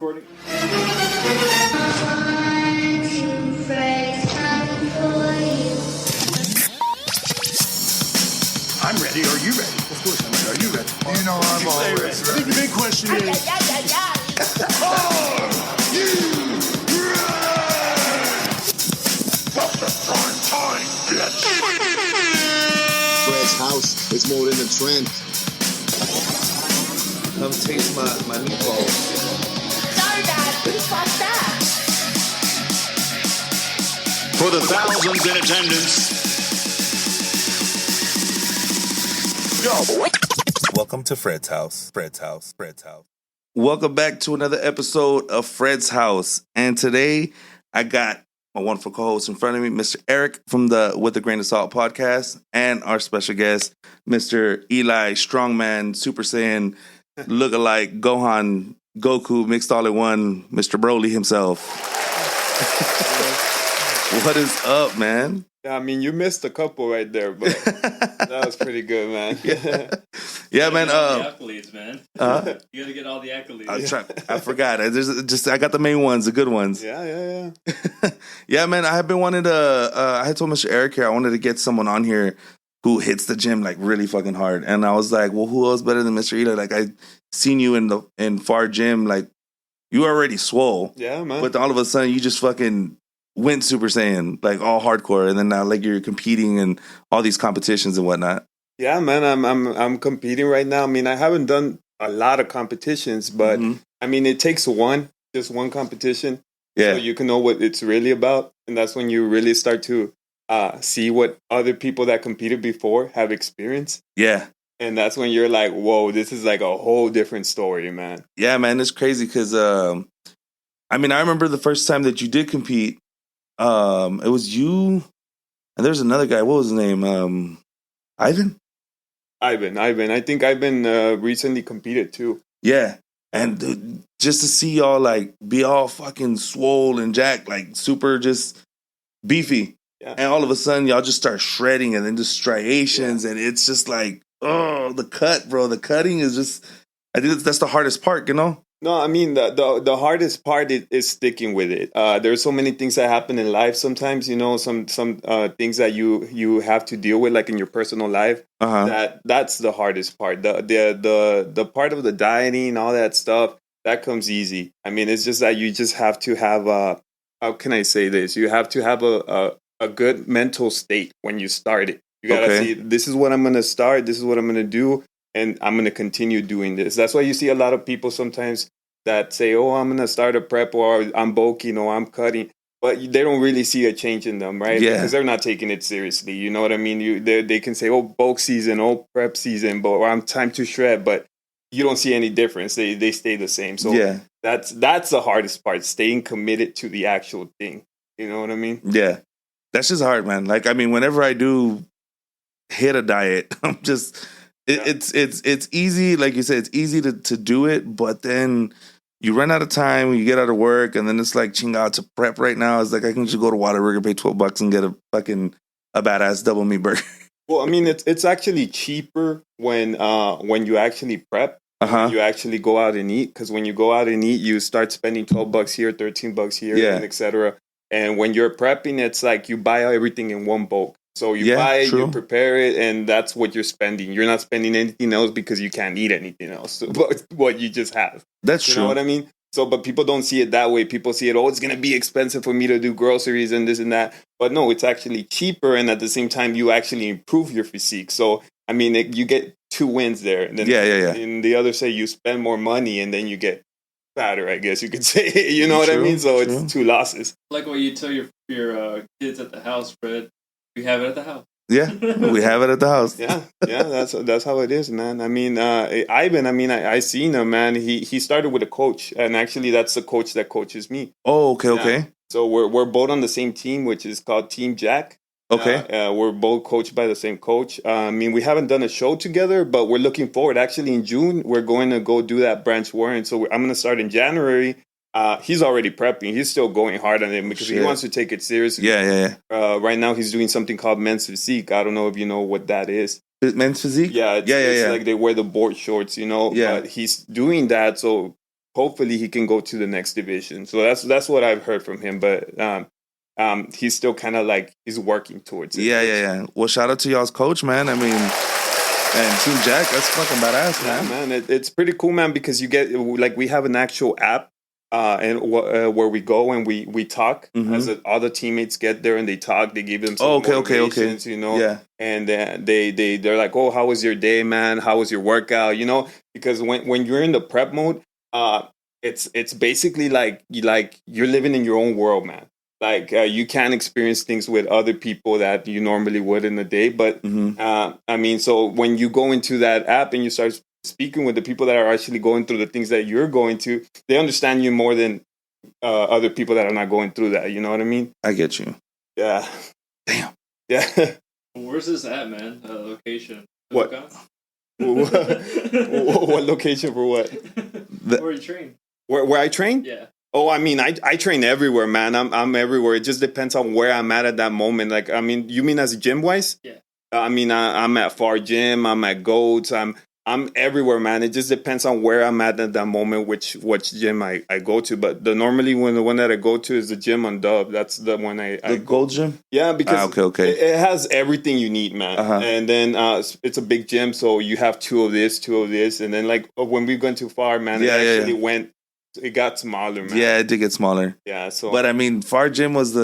Recording. I'm ready. Are you ready? Of course I'm ready. Are you ready? You know I'm always ready. The big question is, are you ready? What's the prime time, bitch? Fred's house is more than a trend. Come taste my meatballs. Sorry, Dad. Please watch that. For the thousands in attendance. Welcome to Fred's house. Fred's house. Fred's house. Welcome back to another episode of Fred's House. And today I got my wonderful co-host in front of me, Mr. Eric from the With a Grain of Salt podcast, and our special guest, Mr. Eli Strongman, Super Saiyan, look-alike, Gohan, Goku, mixed all in one, Mr. Broly himself. What is up, man? Yeah, I mean, you missed a couple right there, but that was pretty good, man. Yeah, man. The accolades, man. You gotta get all the accolades. I forgot. I got the main ones, the good ones. Yeah. Yeah, man. I have been wanting to. I had told Mr. Eric here I wanted to get someone on here who hits the gym like really fucking hard, and I was like, well, who else better than Mr. Eli? Like, I seen you in Far Gym, like you already swole. Yeah, man. But all of a sudden, you just fucking went Super Saiyan, like all hardcore, and then now like you're competing in all these competitions and whatnot. Yeah, man. I'm competing right now. I mean, I haven't done a lot of competitions, but I mean, it takes just one competition, Yeah. so you can know what it's really about, and that's when you really start to see what other people that competed before have experienced. Yeah. And that's when you're like, whoa, this is like a whole different story, man. Yeah, man, it's crazy because I mean, I remember the first time that you did compete. It was you, and there's another guy. What was his name? Ivan. I think Ivan recently competed too. Yeah, and just to see y'all like be all fucking swole and jacked, like super just beefy, Yeah. and all of a sudden y'all just start shredding, and then just striations, and it's just like, oh, the cut, bro. The cutting is just. I think that's the hardest part, you know. No, I mean the hardest part is sticking with it. There's so many things that happen in life. Sometimes, you know, some things that you have to deal with, like in your personal life. That's the hardest part. The part of the dieting, all that stuff, that comes easy. I mean, it's just that you just have to have how can I say this? You have to have a good mental state when you start it. You gotta see, this is what I'm gonna start. This is what I'm gonna do. And I'm going to continue doing this. That's why you see a lot of people sometimes that say, oh, I'm going to start a prep, or I'm bulking, or I'm cutting. But they don't really see a change in them, right? Yeah. Because they're not taking it seriously. You know what I mean? They can say, oh, bulk season, oh, prep season, or I'm time to shred. But you don't see any difference. They stay the same. So Yeah. that's the hardest part, staying committed to the actual thing. You know what I mean? Yeah, that's just hard, man. Like, I mean, whenever I do hit a diet, I'm just... It's easy, like you said, it's easy to do it, but then you run out of time when you get out of work, and then it's like, ching out to prep right now. It's like I can just go to Whataburger, pay $12 and get a badass double meat burger. Well, I mean, it's actually cheaper when you actually prep. When you actually go out and eat, because when you go out and eat, you start spending $12 here, $13 here, and etc. And when you're prepping, it's like you buy everything in one bulk. So you buy it, you prepare it, and that's what you're spending. You're not spending anything else because you can't eat anything else. But what you just have. That's true. You know what I mean? So, but people don't see it that way. People see it, oh, it's going to be expensive for me to do groceries and this and that. But no, it's actually cheaper, and at the same time, you actually improve your physique. So, I mean, you get two wins there. And then in the other say you spend more money, and then you get fatter, I guess you could say. You know what I mean? So it's two losses. Like what you tell your kids at the house, Fred. We have it at the house. Yeah, we have it at the house. Yeah, that's how it is, man. I mean, Ivan, I seen him, man. He started with a coach, and actually that's the coach that coaches me. Oh, okay. So we're both on the same team, which is called Team Jack. Okay. We're both coached by the same coach. I mean, we haven't done a show together, but we're looking forward. Actually, in June, we're going to go do that branch warrant. So I'm going to start in January. He's already prepping. He's still going hard on it because he wants to take it seriously. Yeah. Right now, he's doing something called men's physique. I don't know if you know what that is. Men's physique? Yeah, it's like they wear the board shorts, you know. Yeah. But he's doing that, so hopefully he can go to the next division. So that's what I've heard from him. But he's still kind of like he's working towards it. Yeah. Well, shout out to y'all's coach, man. I mean, and Team Jack, that's fucking badass, man. Yeah, man, it's pretty cool, man, because you get like we have an actual app. And where we go and we talk as all the teammates get there and they talk, they give them some motivations, you know. Yeah. And they're like, oh, how was your day, man? How was your workout? You know, because when you're in the prep mode, it's basically like you're living in your own world, man. Like you can't experience things with other people that you normally would in the day. But I mean, so when you go into that app and you start speaking with the people that are actually going through the things that you're going to, they understand you more than other people that are not going through that. You know what I mean? I get you. Yeah. Damn. Yeah. Where's this at, man? Location. What? What location for what? Where you train? Where I train? Yeah. Oh, I mean, I train everywhere, man. I'm everywhere. It just depends on where I'm at that moment. Like, I mean, you mean as gym wise? Yeah. I mean, I'm at Far Gym. I'm at Goats. I'm everywhere, man. It just depends on where I'm at that moment, which gym I go to. But the one that I go to is the gym on Dub. That's the one I The Gold Gym? Yeah, because okay. It has everything you need, man. And then it's a big gym, so you have two of this. And then like when we went too far, man, it got smaller, man. Yeah, it did get smaller. Yeah, so but I mean, Far Gym was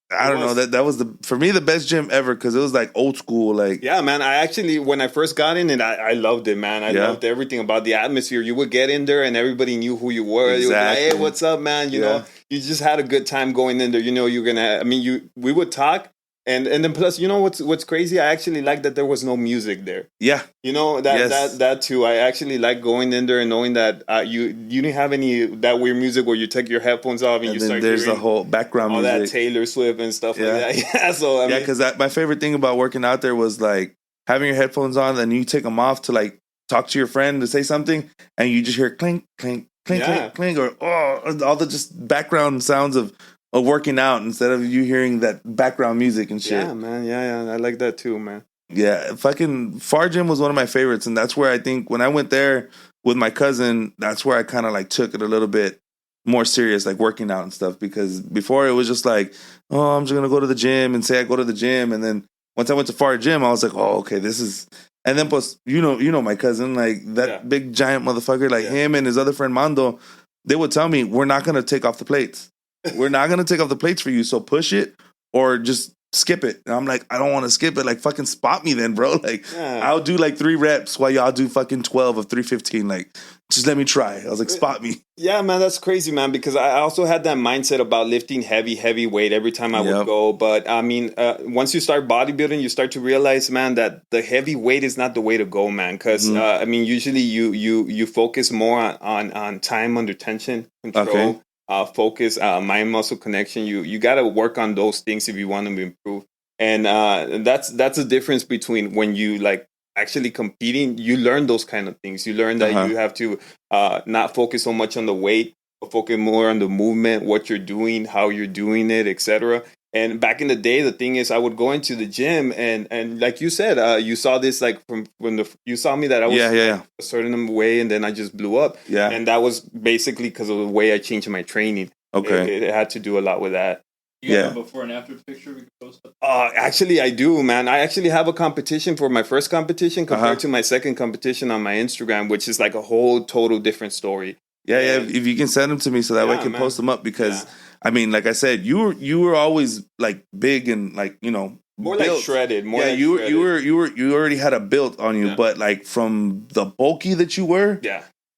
I don't know, that was for me the best gym ever because it was like old school, like yeah, man. I actually when I first got in it, I loved it, man. I loved everything about the atmosphere. You would get in there and everybody knew who you were. Exactly. You would be like, hey, what's up, man? You know, you just had a good time going in there. You know, you're gonna. I mean, we would talk. And then plus, you know what's crazy? I actually like that there was no music there. Yeah, you know that too. I actually like going in there and knowing that you didn't have any that weird music where you take your headphones off and you start. There's the whole background all music, that Taylor Swift and stuff like that. Yeah, so I mean, because my favorite thing about working out there was like having your headphones on, and you take them off to like talk to your friend to say something, and you just hear clink, clink, clink, clink, clink, or all the just background sounds of working out instead of you hearing that background music and shit. Yeah, man. Yeah. I like that too, man. Yeah, fucking Far Gym was one of my favorites, and that's where I think when I went there with my cousin, that's where I kind of like took it a little bit more serious, like working out and stuff. Because before it was just like, oh, I'm just gonna go to the gym and say I go to the gym, and then once I went to Far Gym, I was like, oh, okay, this is. And then plus, you know my cousin, like that big giant motherfucker, like him and his other friend Mando, they would tell me, we're not gonna take off the plates. We're not going to take off the plates for you, so push it or just skip it. And I'm like, I don't want to skip it. Like, fucking spot me then, bro. Like, I'll do like 3 reps while y'all do fucking 12 of 315. Like, just let me try. I was like, spot me. Yeah, man, that's crazy, man, because I also had that mindset about lifting heavy weight every time I would go. But, I mean, once you start bodybuilding, you start to realize, man, that the heavy weight is not the way to go, man. Because, I mean, usually you focus more on time under tension, control. Okay. Focus, mind muscle connection. You got to work on those things if you want to improve. And that's the difference between when you like actually competing. You learn those kind of things. You learn that you have to not focus so much on the weight, but focus more on the movement, what you're doing, how you're doing it, etc. And back in the day, the thing is, I would go into the gym and like you said, you saw this like from when you saw me that I was a certain way, and then I just blew up. Yeah, and that was basically because of the way I changed my training. Okay, it had to do a lot with that. You have a before and after picture we could post up? Actually, I do, man. I actually have a competition for my first competition compared to my second competition on my Instagram, which is like a whole total different story. Yeah, if you can send them to me so that way I can post them up because. I mean, like I said, you were always like big and like, you know, more built. Like shredded. More yeah, like you already had a build on you, but like from the bulky that you were,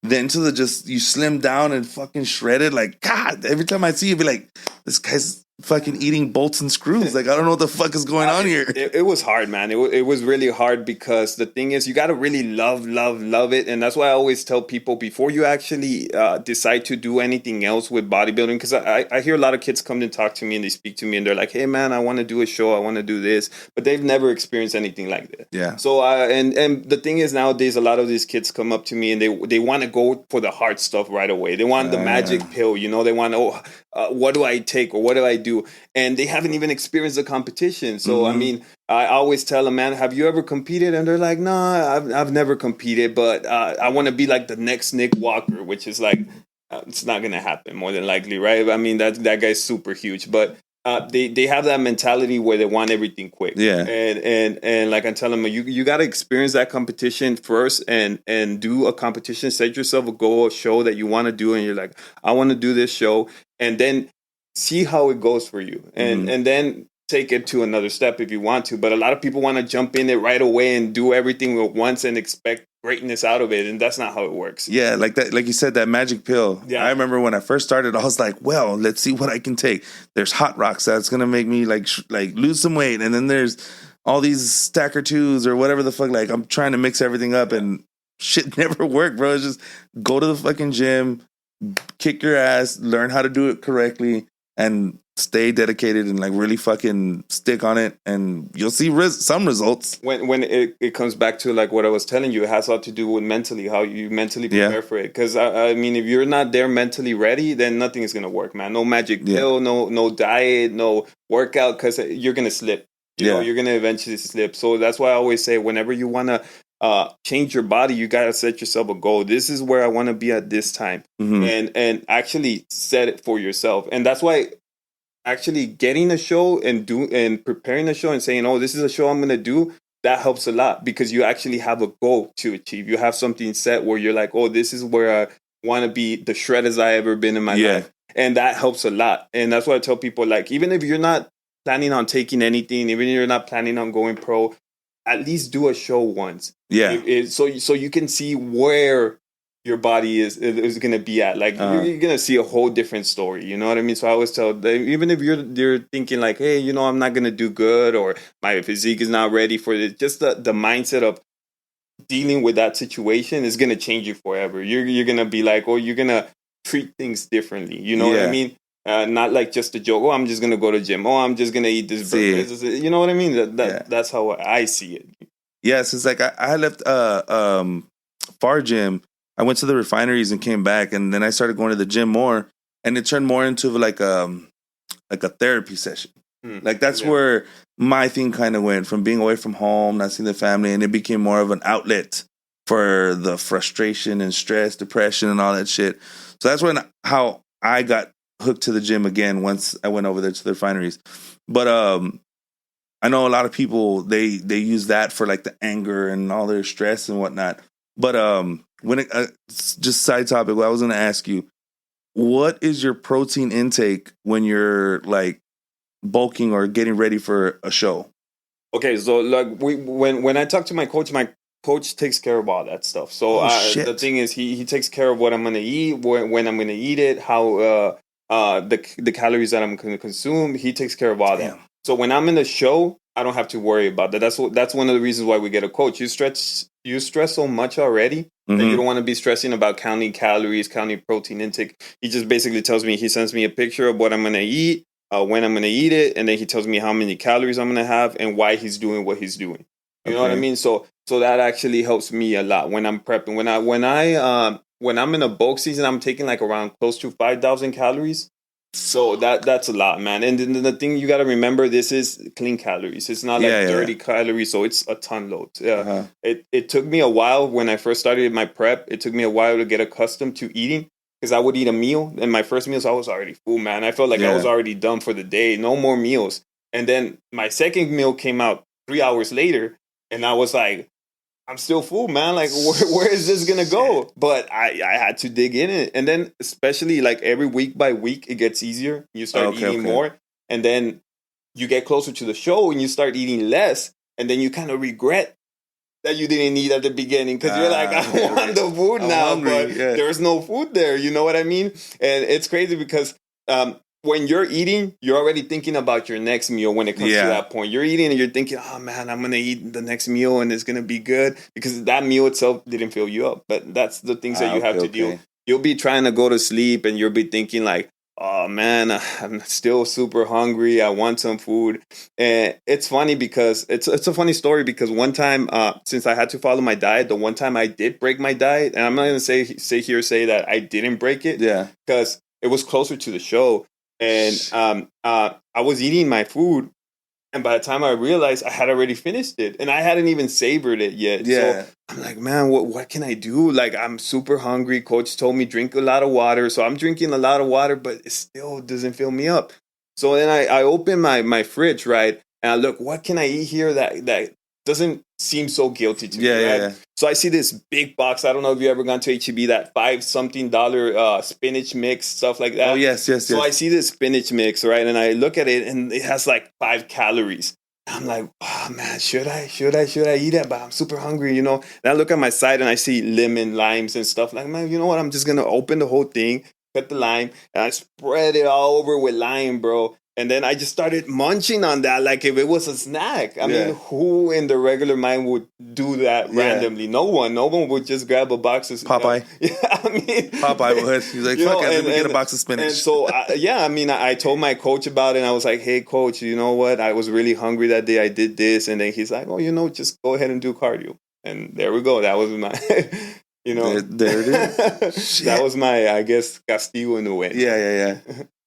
then to the just you slimmed down and fucking shredded. Like God, every time I see you, be like, this guy's fucking eating bolts and screws. Like I don't know what the fuck is going on here. It was hard, man. It was really hard because the thing is, you got to really love it, and that's why I always tell people before you actually decide to do anything else with bodybuilding. Because I hear a lot of kids come and talk to me and they speak to me and they're like, "Hey, man, I want to do a show. I want to do this," but they've never experienced anything like that. Yeah. So and the thing is, nowadays a lot of these kids come up to me and they want to go for the hard stuff right away. They want the magic pill, you know. They want what do I take or what do I do? And they haven't even experienced the competition. So, I mean, I always tell them, man, have you ever competed? And they're like, no, I've never competed, but I want to be like the next Nick Walker, which is like it's not gonna happen more than likely, right? I mean, that guy's super huge, but they have that mentality where they want everything quick. Yeah. And like I'm telling them, you got to experience that competition first and do a competition. Set yourself a goal, a show that you want to do, and you're like, I want to do this show, and then see how it goes for you, and then take it to another step if you want to. But a lot of people want to jump in it right away and do everything at once and expect greatness out of it, and that's not how it works. Yeah, like that, like you said, that magic pill. Yeah. I remember when I first started, I was like, well, let's see what I can take. There's hot rocks that's gonna make me like lose some weight, and then there's all these stacker twos or whatever the fuck. Like I'm trying to mix everything up, and shit never worked, bro. It's just go to the fucking gym, kick your ass, learn how to do it correctly, and stay dedicated and like really fucking stick on it, and you'll see some results. When it comes back to like what I was telling you, it has a lot to do with mentally, how you mentally prepare for it. Because I mean, if you're not there mentally ready, then nothing is gonna work, man. No magic pill, no diet, no workout, because you're gonna slip. You know, you're gonna eventually slip. So that's why I always say, whenever you wanna change your body, you gotta set yourself a goal. This is where I want to be at this time, and actually set it for yourself. And that's why actually getting a show and preparing a show and saying, oh, this is a show I'm going to do, that helps a lot, because you actually have a goal to achieve. You have something set where you're like, oh, this is where I want to be, the shred as I ever been in my life. And that helps a lot. And that's why I tell people, like, even if you're not planning on taking anything, even if you're not planning on going pro, at least do a show once. So you can see where your body is going to be at. Like, you're going to see a whole different story. You know what I mean? So I always tell them, even if you're thinking like, hey, you know, I'm not going to do good, or my physique is not ready for it, just the mindset of dealing with that situation is going to change you forever. You're going to be like, oh, you're going to treat things differently. You know what I mean? Not like just a joke. Oh, I'm just going to go to the gym. Oh, I'm just going to eat this burger. You know what I mean? That's how I see it. Yes, it's like I left Far Gym. I went to the refineries and came back, and then I started going to the gym more, and it turned more into like a therapy session. Like that's where my thing kind of went, from being away from home, not seeing the family, and it became more of an outlet for the frustration and stress, depression, and all that shit. So that's how I got hooked to the gym again once I went over there to the refineries. But I know a lot of people they use that for like the anger and all their stress and whatnot. But when it just side topic, I was going to ask you, what is your protein intake when you're like bulking or getting ready for a show? Okay, so like when I talk to my coach takes care of all that stuff. So the thing is, he takes care of what I'm going to eat, when I'm going to eat it, how the calories that I'm going to consume. He takes care of all that. So when I'm in the show, I don't have to worry about that. That's one of the reasons why we get a coach. You stress so much already that you don't want to be stressing about counting calories, counting protein intake. He just basically tells me, he sends me a picture of what I'm going to eat, when I'm going to eat it, and then he tells me how many calories I'm going to have and why he's doing what he's doing. You know what I mean? So that actually helps me a lot when I'm prepping. When I'm in a bulk season, I'm taking like around close to 5,000 calories. So that's a lot, man. And the thing you got to remember, this is clean calories. It's not like 30 calories, so it's a ton load. It took me a while when I first started my prep. It took me a while to get accustomed to eating, because I would eat a meal, and my first meals I was already full, man. I felt like I was already done for the day. No more meals. And then my second meal came out 3 hours later, and I was like, I'm still full, man. Like, where is this going to go? But I had to dig in it. And then, especially like every week by week, it gets easier. You start eating more. And then you get closer to the show and you start eating less. And then you kind of regret that you didn't eat at the beginning, because you're like, I want the food now, but there's no food there. You know what I mean? And it's crazy because when you're eating, you're already thinking about your next meal when it comes to that point. You're eating and you're thinking, oh man, I'm going to eat the next meal and it's going to be good, because that meal itself didn't fill you up. But that's the things that you have to deal. You'll be trying to go to sleep and you'll be thinking like, oh man, I'm still super hungry. I want some food. And it's funny because it's a funny story, because one time, since I had to follow my diet, the one time I did break my diet, and I'm not going to say that I didn't break it, because it was closer to the show. And I was eating my food, And by the time I realized, I had already finished it, and I hadn't even savored it yet. Yeah. So I'm like, man, what can I do? Like, I'm super hungry. Coach told me drink a lot of water, so I'm drinking a lot of water, but it still doesn't fill me up. So then I open my fridge, right, and I look, what can I eat here that doesn't seem so guilty to me, right? Yeah. So I see this big box. I don't know if you ever gone to HEB, that $5-something spinach mix, stuff like that. Oh, yes. So I see this spinach mix, right? And I look at it, and it has like 5 calories. I'm like, oh man, should I eat it? But I'm super hungry, you know? And I look at my side, and I see lemon, limes, and stuff. Like, man, you know what? I'm just going to open the whole thing, cut the lime, and I spread it all over with lime, bro. And then I just started munching on that like if it was a snack. I mean, who in the regular mind would do that randomly? No one. No one would just grab a box of Popeye. Yeah, I mean, Popeye would. He's like, fuck it, let me get a box of spinach. And so, I told my coach about it, and I was like, hey, coach, you know what? I was really hungry that day. I did this. And then he's like, oh, just go ahead and do cardio. And there we go. That was my, There it is. That was my, I guess, castigo in a way. Yeah.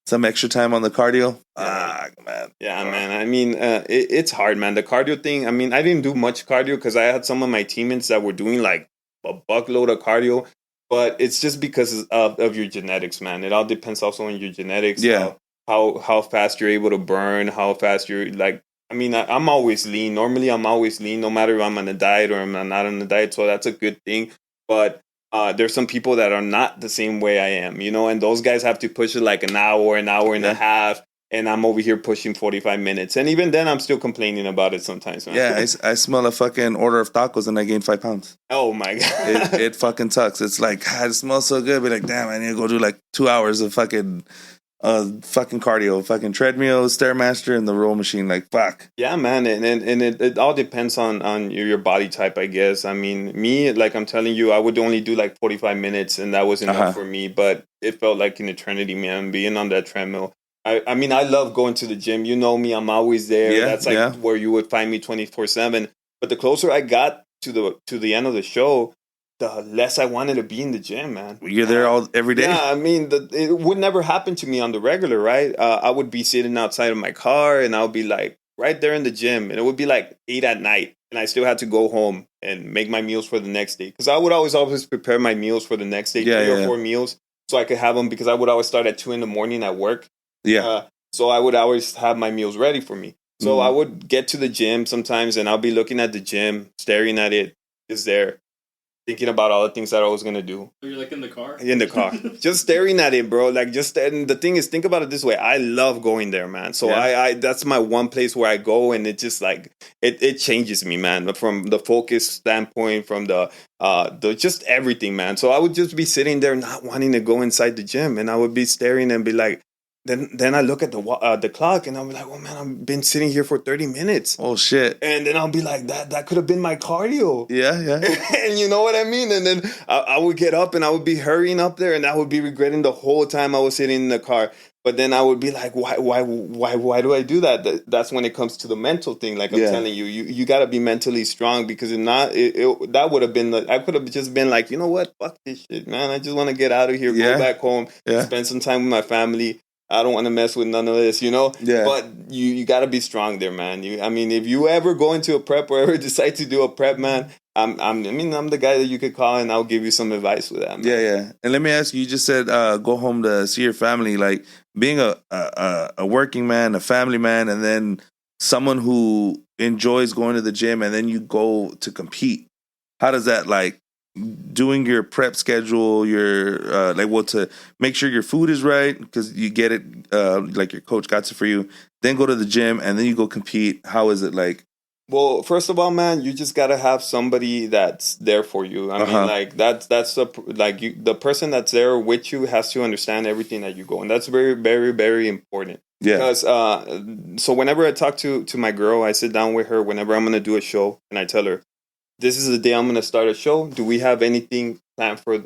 Some extra time on the cardio. Man. Yeah, man. I mean, it's hard, man. The cardio thing. I mean, I didn't do much cardio because I had some of my teammates that were doing like a buckload of cardio. But it's just because of your genetics, man. It all depends also on your genetics. Yeah. How fast you're able to burn. How fast you're like. I mean, I'm always lean. Normally, I'm always lean, no matter if I'm on a diet or I'm not on a diet. So that's a good thing. But there's some people that are not the same way I am, you know, and those guys have to push it like an hour and a half, and I'm over here pushing 45 minutes. And even then, I'm still complaining about it sometimes, man. Yeah, I smell a fucking order of tacos and I gained 5 pounds. Oh, my God. It fucking sucks. It's like, God, it smells so good, but like, damn, I need to go do like 2 hours of fucking cardio, fucking treadmill, Stairmaster, and the row machine. Like, fuck. Yeah, man, and it all depends on your body type, I guess. I mean, me, like I'm telling you, I would only do like 45 minutes, and that was enough for me. But it felt like an eternity, man, being on that treadmill. I mean, I love going to the gym. You know me, I'm always there. Yeah, that's like where you would find me 24/7. But the closer I got to the end of the show, the less I wanted to be in the gym, man. You're there every day? Yeah, I mean, it would never happen to me on the regular, right? I would be sitting outside of my car, and I would be like right there in the gym, and it would be like 8 at night, and I still had to go home and make my meals for the next day. Because I would always prepare my meals for the next day, 3 or 4 meals, so I could have them, because I would always start at 2 a.m. at work. Yeah. So I would always have my meals ready for me. So I would get to the gym sometimes, and I'll be looking at the gym, staring at it, just there, thinking about all the things that I was going to do. So you're like in the car? In the car. Just staring at it, bro. Like, and the thing is, think about it this way. I love going there, man. So I that's my one place where I go, and it just like, it changes me, man. From the focus standpoint, from the just everything, man. So I would just be sitting there not wanting to go inside the gym, and I would be staring and be like, Then I look at the clock, and I'm like, oh man, I've been sitting here for 30 minutes. Oh shit. And then I'll be like, that could have been my cardio. Yeah. And you know what I mean? And then I would get up, and I would be hurrying up there, and I would be regretting the whole time I was sitting in the car. But then I would be like, why do I do that? That's when it comes to the mental thing. Like I'm telling you, you got to be mentally strong, because if not, that would have been, I could have just been like, you know what? Fuck this shit, man. I just want to get out of here, go back home, spend some time with my family. I don't want to mess with none of this, you know? Yeah. But you got to be strong there, man. I mean, if you ever go into a prep or ever decide to do a prep, man, I'm the guy that you could call, and I'll give you some advice with that, man. Yeah. And let me ask you just said go home to see your family. Like, being a working man, a family man, and then someone who enjoys going to the gym, and then you go to compete. How does that, like, doing your prep schedule, your to make sure your food is right, because you get it like your coach got it for you, then go to the gym, and then you go compete? How is it like? Well, first of all, man, you just gotta have somebody that's there for you. I mean, like that's the person that's there with you has to understand everything that you go, and that's very, very, very important. Yeah. Because so whenever I talk to my girl, I sit down with her whenever I'm gonna do a show, and I tell her, this is the day I'm going to start a show. Do we have anything planned for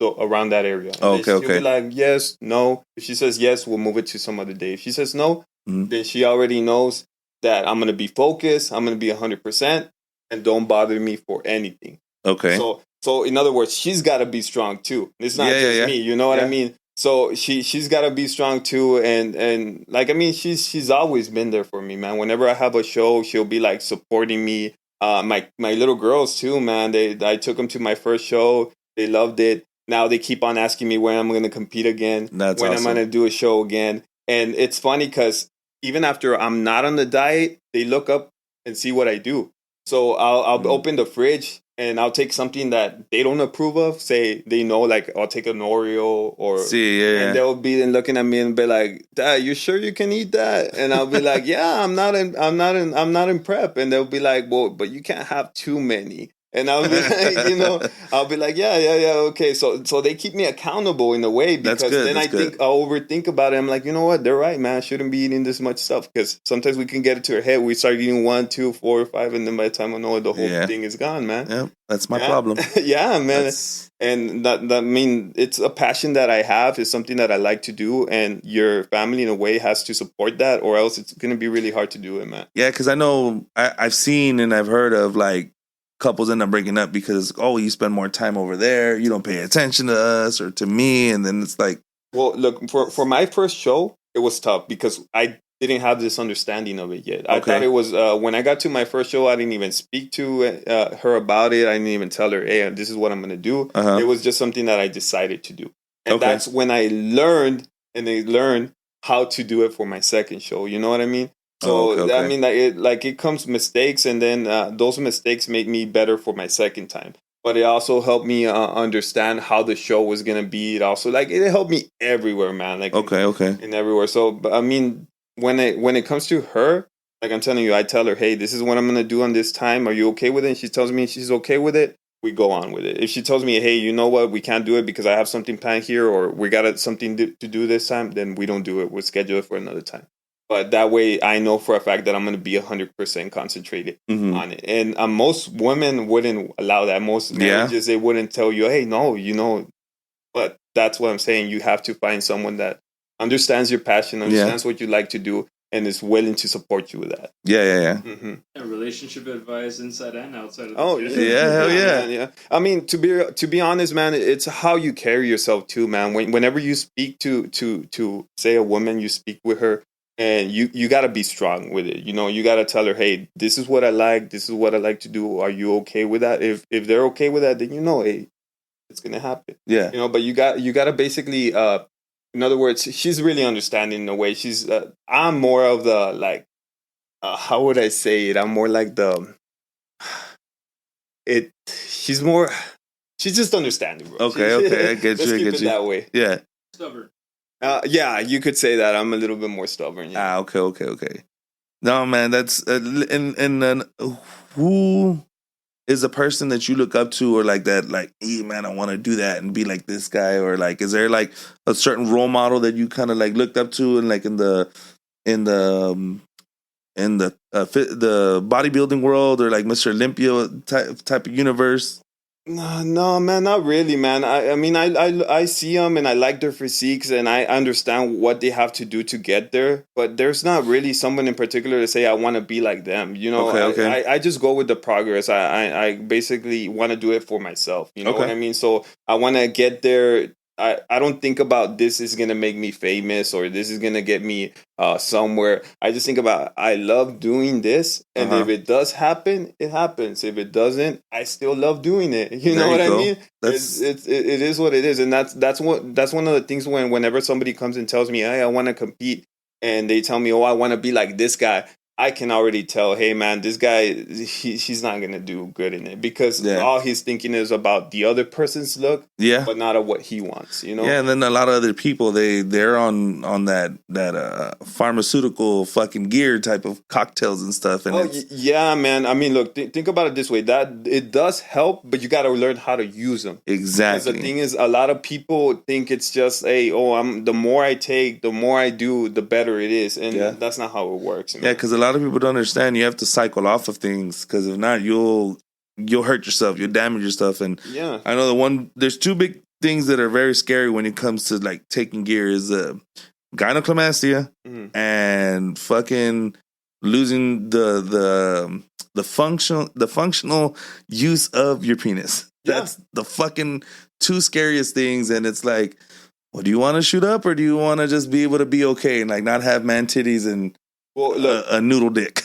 around that area? Okay. She'll be like, yes, no. If she says yes, we'll move it to some other day. If she says no, then she already knows that I'm going to be focused. I'm going to be 100%, and don't bother me for anything. Okay. So in other words, she's got to be strong too. It's not just me. You know what I mean? So she's got to be strong too, and like I mean, she's always been there for me, man. Whenever I have a show, she'll be like supporting me. My little girls too, man. I took them to my first show. They loved it. Now they keep on asking me when I'm going to compete again, That's when awesome. I'm going to do a show again. And it's funny because even after I'm not on the diet, they look up and see what I do. So I'll open the fridge and I'll take something that they don't approve of. Say they know, like I'll take an Oreo or and they'll be looking at me and be like, "Dad, you sure you can eat that?" And I'll be like, "Yeah, I'm not in prep." And they'll be like, "Well, but you can't have too many." And I'll be like, I'll be like, yeah, okay. So they keep me accountable in a way because then I think I'll overthink about it. I'm like, you know what? They're right, man. I shouldn't be eating this much stuff because sometimes we can get it to our head. We start eating 1, 2, 4, 5, and then by the time I know it, the whole thing is gone, man. Yeah, that's my problem. Yeah, man. And that I mean, it's a passion that I have. It's something that I like to do, and your family in a way has to support that, or else it's going to be really hard to do it, man. Yeah, because I know I've seen and I've heard of like couples end up breaking up because, oh, you spend more time over there, you don't pay attention to us or to me, and then it's like, well, look, for my first show, it was tough because I didn't have this understanding of it yet. I thought it was when I got to my first show, I didn't even speak to her about it. I didn't even tell her, hey, this is what I'm going to do. It was just something that I decided to do, and that's when I learned how to do it for my second show. You know what I mean? So I mean, it comes mistakes, and then those mistakes make me better for my second time. But it also helped me understand how the show was gonna be. It also it helped me everywhere, man. Like in everywhere. So I mean, when it comes to her, like I'm telling you, I tell her, hey, this is what I'm gonna do on this time. Are you okay with it? And she tells me she's okay with it. We go on with it. If she tells me, hey, you know what, we can't do it because I have something planned here, or we got something to do this time, then we don't do it. We'll schedule it for another time. But that way, I know for a fact that I'm going to be 100% concentrated on it. And most women wouldn't allow that. Most marriages, they wouldn't tell you, hey, no, But that's what I'm saying. You have to find someone that understands your passion, understands what you like to do, and is willing to support you with that. Yeah. And relationship advice inside and outside of the hell yeah. Yeah. I mean, to be honest, man, it's how you carry yourself too, man. Whenever you speak to say a woman, you speak with her. And you got to be strong with it. You know, you got to tell her, hey, this is what I like. This is what I like to do. Are you okay with that? If they're okay with that, then hey, it's going to happen. Yeah. But you got to basically, in other words, she's really understanding in a way. I'm more of the, how would I say it? I'm more like she's just understanding, bro. Okay, I get you. Let's keep it that way. Yeah. Stubborn. Yeah, you could say that. I'm a little bit more stubborn. Yeah. Okay. No, man, that's and who is a person that you look up to or like that? Like, hey, man, I want to do that and be like this guy, or like, is there like a certain role model that you kind of like looked up to, and like in the bodybuilding world, or like Mr. Olympia type of universe? No, man, not really, man. I mean, I see them and I like their physiques and I understand what they have to do to get there. But there's not really someone in particular to say I want to be like them. You know, Okay. I just go with the progress. I basically want to do it for myself. You know what I mean? So I want to get there. I don't think about this is going to make me famous or this is going to get me somewhere. I just think about I love doing this. And if it does happen, it happens. If it doesn't, I still love doing it. You know what I mean? It is what it is. And that's one of the things whenever somebody comes and tells me, hey, I want to compete. And they tell me, oh, I want to be like this guy. I can already tell, hey, man, this guy, he's not going to do good in it because all he's thinking is about the other person's look, but not of what he wants, you know? Yeah, and then a lot of other people, they're on that pharmaceutical fucking gear type of cocktails and stuff. And yeah, man. I mean, look, think about it this way. That it does help, but you got to learn how to use them. Exactly. Because the thing is, a lot of people think it's just, hey, the more I take, the more I do, the better it is. And that's not how it works. Man. Yeah, because a lot of people don't understand you have to cycle off of things, because if not, you'll hurt yourself, you'll damage yourself. And I know there's two big things that are very scary when it comes to like taking gear is gynecomastia and fucking losing the functional use of your penis. That's the fucking two scariest things. And it's like, well, do you want to shoot up or do you want to just be able to be okay and like not have man titties and a noodle dick?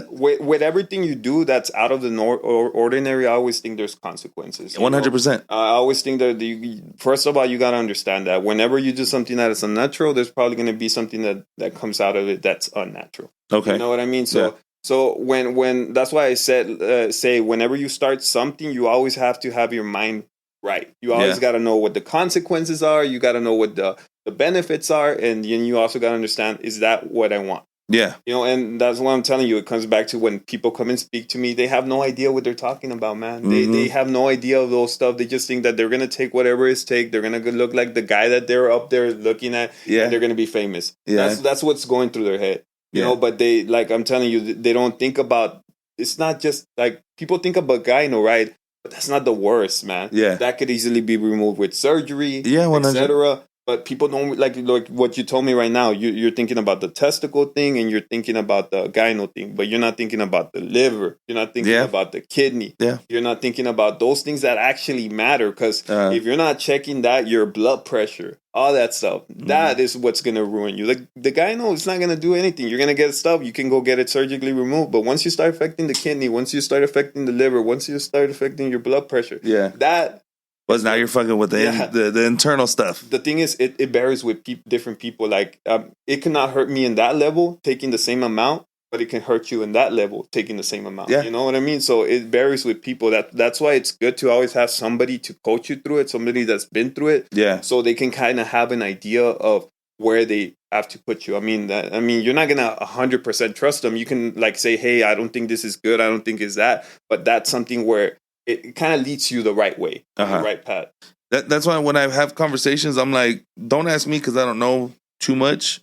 with everything you do that's out of the ordinary, I always think there's consequences. 100%. I always think that first of all, you got to understand that whenever you do something that is unnatural, there's probably going to be something that comes out of it that's unnatural. Okay. You know what I mean? So when that's why I said say whenever you start something, you always have to have your mind right. You always got to know what the consequences are. You got to know what the benefits are, and then you also got to understand, is that what I want? Yeah. And that's what I'm telling you. It comes back to when people come and speak to me, they have no idea what they're talking about, man. They have no idea of those stuff. They just think that they're going to take whatever it's take. They're going to look like the guy that they're up there looking at, and they're going to be famous. Yeah. That's what's going through their head. You know, but they, like I'm telling you, they don't think about, it's not just like, people think about gyno, right? But that's not the worst, man. Yeah. That could easily be removed with surgery, etc. But people don't like what you told me right now. You're thinking about the testicle thing and you're thinking about the gyno thing, but you're not thinking about the liver. You're not thinking about the kidney. Yeah. You're not thinking about those things that actually matter. Because if you're not checking that, your blood pressure, all that stuff, that is what's going to ruin you. Like the gyno, it's not going to do anything. You're going to get stuff. You can go get it surgically removed. But once you start affecting the kidney, once you start affecting the liver, once you start affecting your blood pressure, that... But now you're fucking with the internal stuff. The thing is, it varies with different people. Like, it cannot hurt me in that level, taking the same amount, but it can hurt you in that level, taking the same amount. Yeah. You know what I mean? So it varies with people. That's why it's good to always have somebody to coach you through it, somebody that's been through it. Yeah. So they can kind of have an idea of where they have to put you. I mean, you're not going to 100% trust them. You can, like, say, hey, I don't think this is good. I don't think it's that. But that's something where it kind of leads you the right way, the right path. That's why when I have conversations, I'm like, don't ask me because I don't know too much,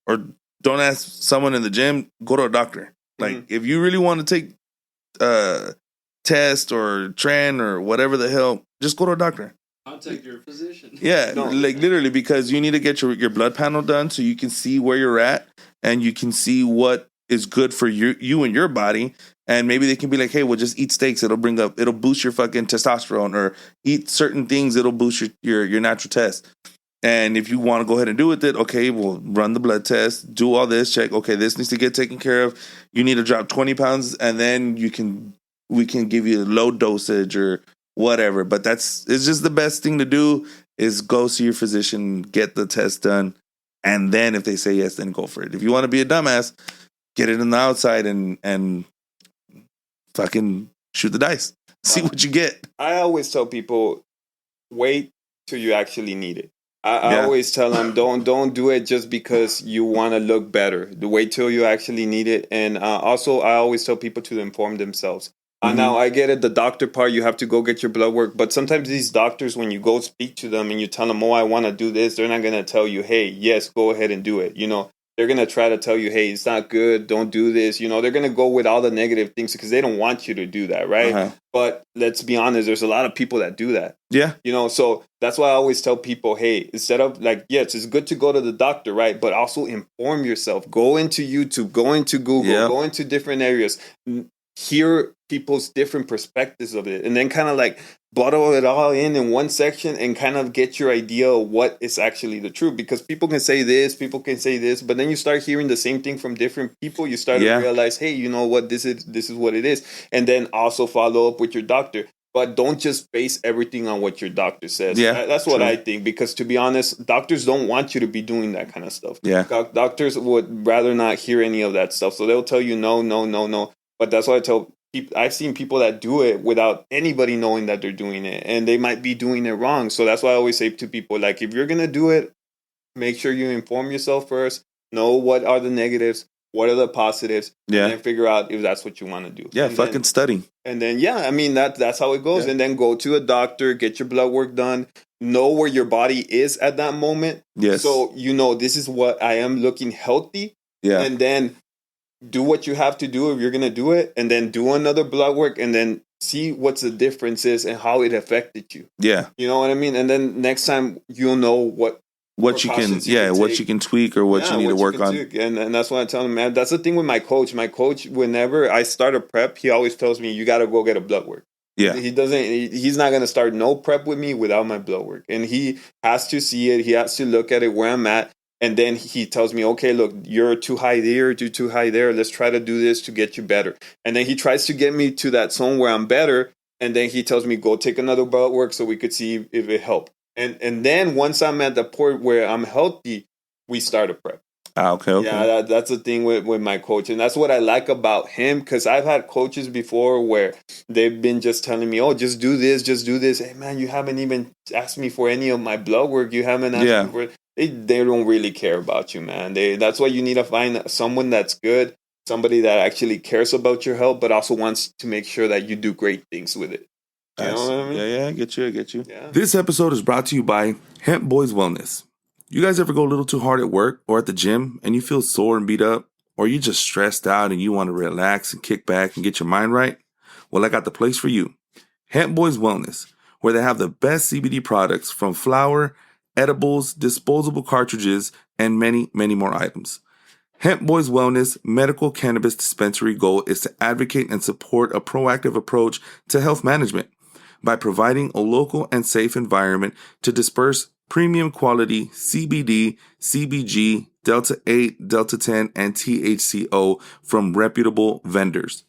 or don't ask someone in the gym. Go to a doctor. Like, if you really want to take test or tren or whatever the hell, just go to a doctor. Contact your physician. Yeah, like literally, because you need to get your blood panel done so you can see where you're at and you can see what is good for you and your body. And maybe they can be like, hey, well, just eat steaks. It'll boost your fucking testosterone, or eat certain things. It'll boost your natural test. And if you want to go ahead and do with it, okay, we'll run the blood test, do all this, check. Okay, this needs to get taken care of. You need to drop 20 pounds, and then we can give you a low dosage or whatever. But it's just the best thing to do is go see your physician, get the test done, and then if they say yes, then go for it. If you want to be a dumbass, get it on the outside and fucking shoot the dice. See what you get. I always tell people, wait till you actually need it. I always tell them, don't do it just because you want to look better. Wait till you actually need it. And also, I always tell people to inform themselves. Now, I get it, the doctor part, you have to go get your blood work. But sometimes these doctors, when you go speak to them and you tell them, oh, I want to do this, they're not going to tell you, hey, yes, go ahead and do it. You know, they're going to try to tell you, hey, it's not good, don't do this. You know, they're going to go with all the negative things because they don't want you to do that, right? But let's be honest, there's a lot of people that do that. Yeah. You know, so that's why I always tell people, hey, instead of like, yes, it's good to go to the doctor, right? But also inform yourself. Go into YouTube, go into Google, go into different areas. Hear people's different perspectives of it, and then kind of like bottle it all in one section and kind of get your idea of what is actually the truth. Because people can say this, but then you start hearing the same thing from different people. You start to realize, hey, you know what, this is what it is. And then also follow up with your doctor. But don't just base everything on what your doctor says. Yeah, that's what I think. Because to be honest, doctors don't want you to be doing that kind of stuff. Yeah, doctors would rather not hear any of that stuff. So they'll tell you no. But that's why I tell people, I've seen people that do it without anybody knowing that they're doing it, and they might be doing it wrong. So that's why I always say to people, like, if you're going to do it, make sure you inform yourself first, know what are the negatives, what are the positives, and then figure out if that's what you want to do. Yeah, and fucking study. And then, I mean, that's how it goes. And then go to a doctor, get your blood work done, know where your body is at that moment. Yes. So, you know, this is what I am looking healthy. Yeah. And then do what you have to do if you're going to do it, and then do another blood work, and then see what's the difference is and how it affected you. Yeah. You know what I mean? And then next time you'll know what you can, what you can tweak or what you need to work on. And that's what I tell them, man. That's the thing with my coach. My coach, whenever I start a prep, he always tells me, you got to go get a blood work. Yeah. He's not gonna start no prep with me without my blood work, and he has to see it. He has to look at it where I'm at, and then he tells me, okay, look, you're too high there, you're too high there. Let's try to do this to get you better. And then he tries to get me to that zone where I'm better, and then he tells me, go take another blood work so we could see if it helped. And then once I'm at the point where I'm healthy, we start a prep. Okay. Yeah, that's the thing with my coach. And that's what I like about him, because I've had coaches before where they've been just telling me, oh, just do this, just do this. Hey, man, you haven't even asked me for any of my blood work. You haven't asked me for it. They don't really care about you, man. That's why you need to find someone that's good, somebody that actually cares about your health, but also wants to make sure that you do great things with it. You know what I mean? Yeah, I get you. Yeah. This episode is brought to you by Hemp Boys Wellness. You guys ever go a little too hard at work or at the gym and you feel sore and beat up? Or you just stressed out and you want to relax and kick back and get your mind right? Well, I got the place for you. Hemp Boys Wellness, where they have the best CBD products from flower, edibles, disposable cartridges, and many, many more items. Hemp Boys Wellness Medical Cannabis Dispensary goal is to advocate and support a proactive approach to health management by providing a local and safe environment to disperse premium quality CBD, CBG, Delta 8, Delta 10, and THCO from reputable vendors.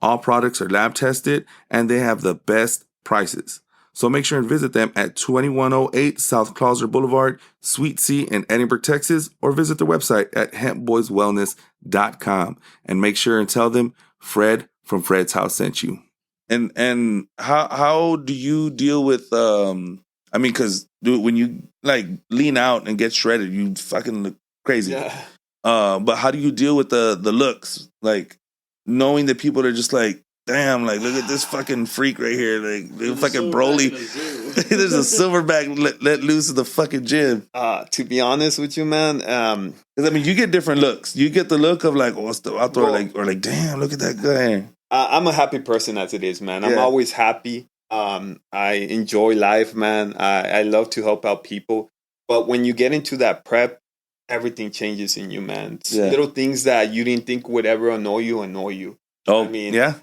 All products are lab tested and they have the best prices. So make sure and visit them at 2108 South Clauser Boulevard, Suite C in Edinburgh, Texas, or visit their website at hempboyswellness.com and make sure and tell them Fred from Fred's House sent you. And how do you deal with because when you like lean out and get shredded, you fucking look crazy. Yeah. But how do you deal with the looks? Like knowing that people are just like, damn, like look at this fucking freak right here, like fucking Broly. There's a silverback let loose in the fucking gym. To be honest with you, man, because I mean, you get different looks. You get the look of like, what's the out there, or damn, look at that guy. I'm a happy person as it is, man. I'm always happy. I enjoy life, man. I love to help out people. But when you get into that prep, everything changes in you, man. Little things that you didn't think would ever annoy you. Oh, I mean, yeah.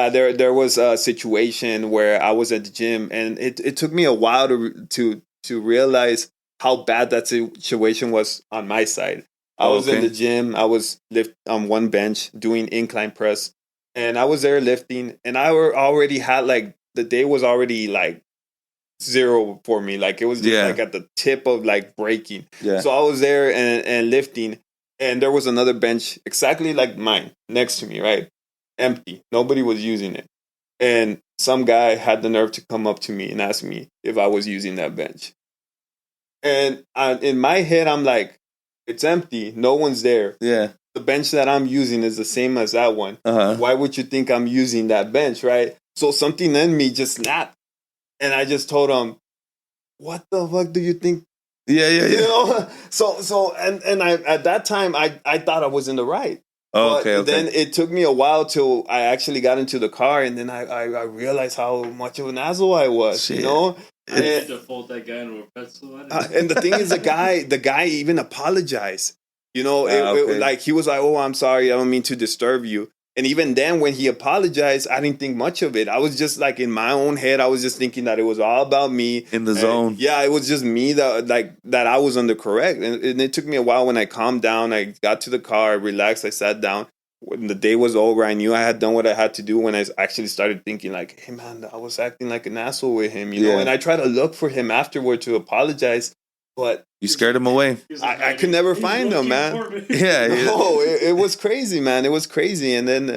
There was a situation where I was at the gym, and it took me a while to realize how bad that situation was on my side. I was in the gym. I was on one bench doing incline press, and I was there lifting, and I already had like the day was already like zero for me. Like it was just like at the tip of like breaking. Yeah. So I was there and lifting, and there was another bench exactly like mine next to me, right? Empty. Nobody was using it. And some guy had the nerve to come up to me and ask me if I was using that bench. And in my head, I'm like, it's empty. No one's there. Yeah. The bench that I'm using is the same as that one. Uh-huh. Why would you think I'm using that bench, right? So something in me just snapped. And I just told him, what the fuck do you think? Yeah. You know? So and I at that time, I thought I was in the right. Oh, okay. Then it took me a while till I actually got into the car, and then I realized how much of an asshole I was. Shit. You know, I had to fold that guy into a pretzel. And the thing is, the guy even apologized. You know, like he was like, "Oh, I'm sorry, I don't mean to disturb you." And even then, when he apologized, I didn't think much of it. I was just like in my own head, I was just thinking that it was all about me. In the zone. Yeah, it was just me that I was under correct. And it took me a while when I calmed down. I got to the car, I relaxed, I sat down. When the day was over, I knew I had done what I had to do when I actually started thinking like, hey man, I was acting like an asshole with him, you know? And I tried to look for him afterward to apologize. But you scared him away. I could never find him, man. Yeah. No, it was crazy, man. It was crazy. And then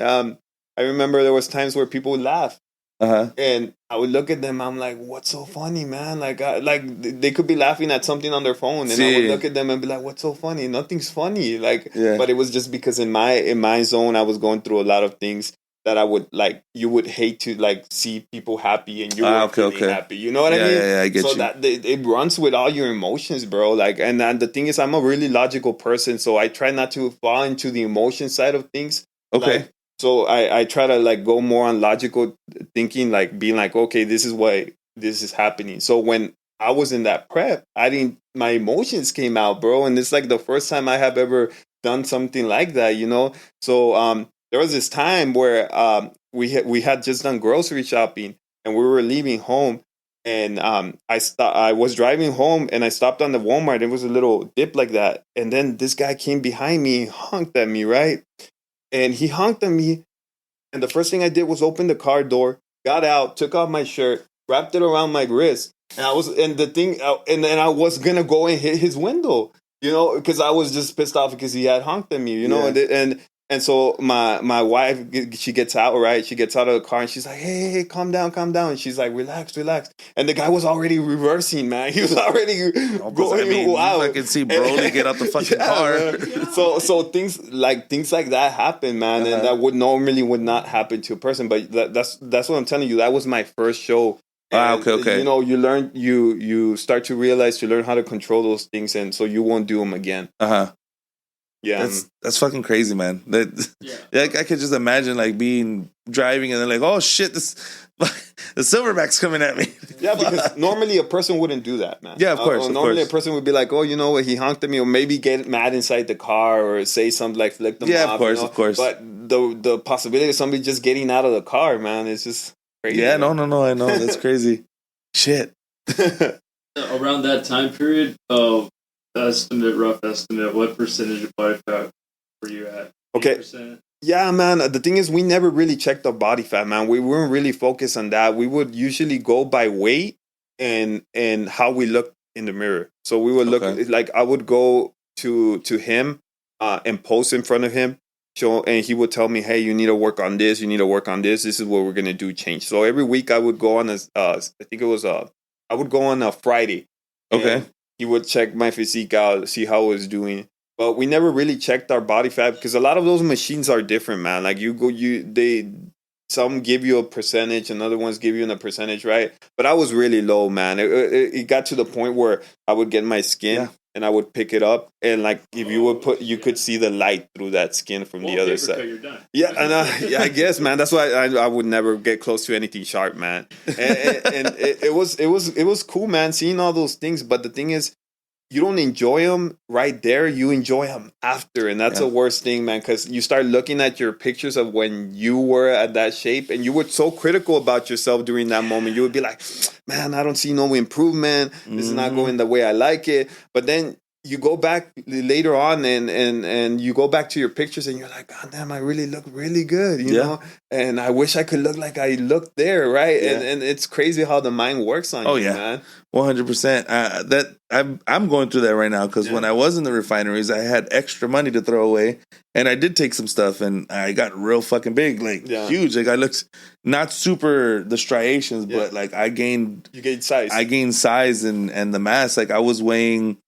I remember there was times where people would laugh. Uh-huh. And I would look at them. I'm like, what's so funny, man? Like they could be laughing at something on their phone. And I would look at them and be like, what's so funny? Nothing's funny. But it was just because in my zone, I was going through a lot of things that I would like, you would hate to like see people happy and you were feeling happy. You know what I mean? Yeah, I get you. So that it runs with all your emotions, bro. Like, and the thing is, I'm a really logical person, so I try not to fall into the emotion side of things. Okay. Like, so I try to like go more on logical thinking, like being like, okay, this is why this is happening. So when I was in that prep, my emotions came out, bro. And it's like the first time I have ever done something like that, you know? So, there was this time where we had just done grocery shopping and we were leaving home, and I was driving home and I stopped on the Walmart. It was a little dip like that, and then this guy came behind me, honked at me, right? And he honked at me, and the first thing I did was open the car door, got out, took off my shirt, wrapped it around my wrist, and then I was gonna go and hit his window, because I was just pissed off because he had honked at me, and so my wife, she gets out, right? She gets out of the car and she's like, hey, calm down. And she's like, relax. And the guy was already reversing, man. He was already going out. I can see Broly get out the fucking car. Yeah. So things like that happen, man, and that would not happen to a person. But that's what I'm telling you. That was my first show. And, okay. You learn, you start to realize, you learn how to control those things, and so you won't do them again. Yeah, that's fucking crazy, man. I could just imagine like driving and then like, oh shit, the silverback's coming at me. Yeah, because normally a person wouldn't do that, man. Yeah, of course. Normally a person would be like, oh, you know what, he honked at me, or maybe get mad inside the car or say something like flick them off. Yeah, of course. But the possibility of somebody just getting out of the car, man, is just crazy. Yeah, no, I know that's crazy. Shit. Around that time period, rough estimate, what percentage of body fat were you at? 8%? Okay. Yeah, man. The thing is, we never really checked our body fat, man. We weren't really focused on that. We would usually go by weight and how we look in the mirror. So we would look like I would go to him and pose in front of him. And he would tell me, hey, you need to work on this. You need to work on this. This is what we're gonna do. Change. So every week I would go on I would go on a Friday. Okay. He would check my physique out, see how I was doing. But we never really checked our body fat because a lot of those machines are different, man. Like some give you a percentage, and other ones give you a percentage, right? But I was really low, man. It got to the point where I would get my skin and I would pick it up, and like if you could see the light through that skin from the other side. You're done. Yeah, and I guess, man, that's why I would never get close to anything sharp, man. And it was cool, man, seeing all those things. But the thing is, you don't enjoy them right there. You enjoy them after. And that's the worst thing, man, because you start looking at your pictures of when you were at that shape and you were so critical about yourself during that moment. You would be like, man, I don't see no improvement. This is not going the way I like it. But then you go back later on and you go back to your pictures and you're like, God damn, I really look really good, you know? And I wish I could look like I looked there, right? Yeah. And it's crazy how the mind works on you, man. 100%. I'm going through that right now because when I was in the refineries, I had extra money to throw away, and I did take some stuff, and I got real fucking big, like huge. Like I looked not super the striations, but like you gained size. I gained size and the mass. Like I was weighing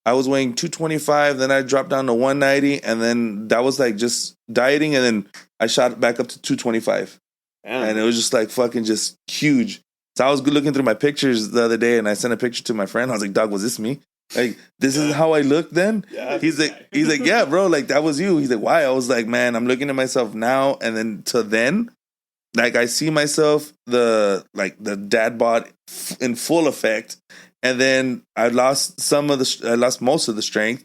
225, then I dropped down to 190, and then that was like just dieting, and then I shot back up to 225. Damn. And it was just like fucking just huge. So I was looking through my pictures the other day, and I sent a picture to my friend. I was like, dog, was this me? Like, this is how I look then? Yeah. He's like, yeah, bro, like that was you. He's like, why? I was like, man, I'm looking at myself now and then to then. Like I see myself, the dad bod in full effect. And then I lost most of the strength,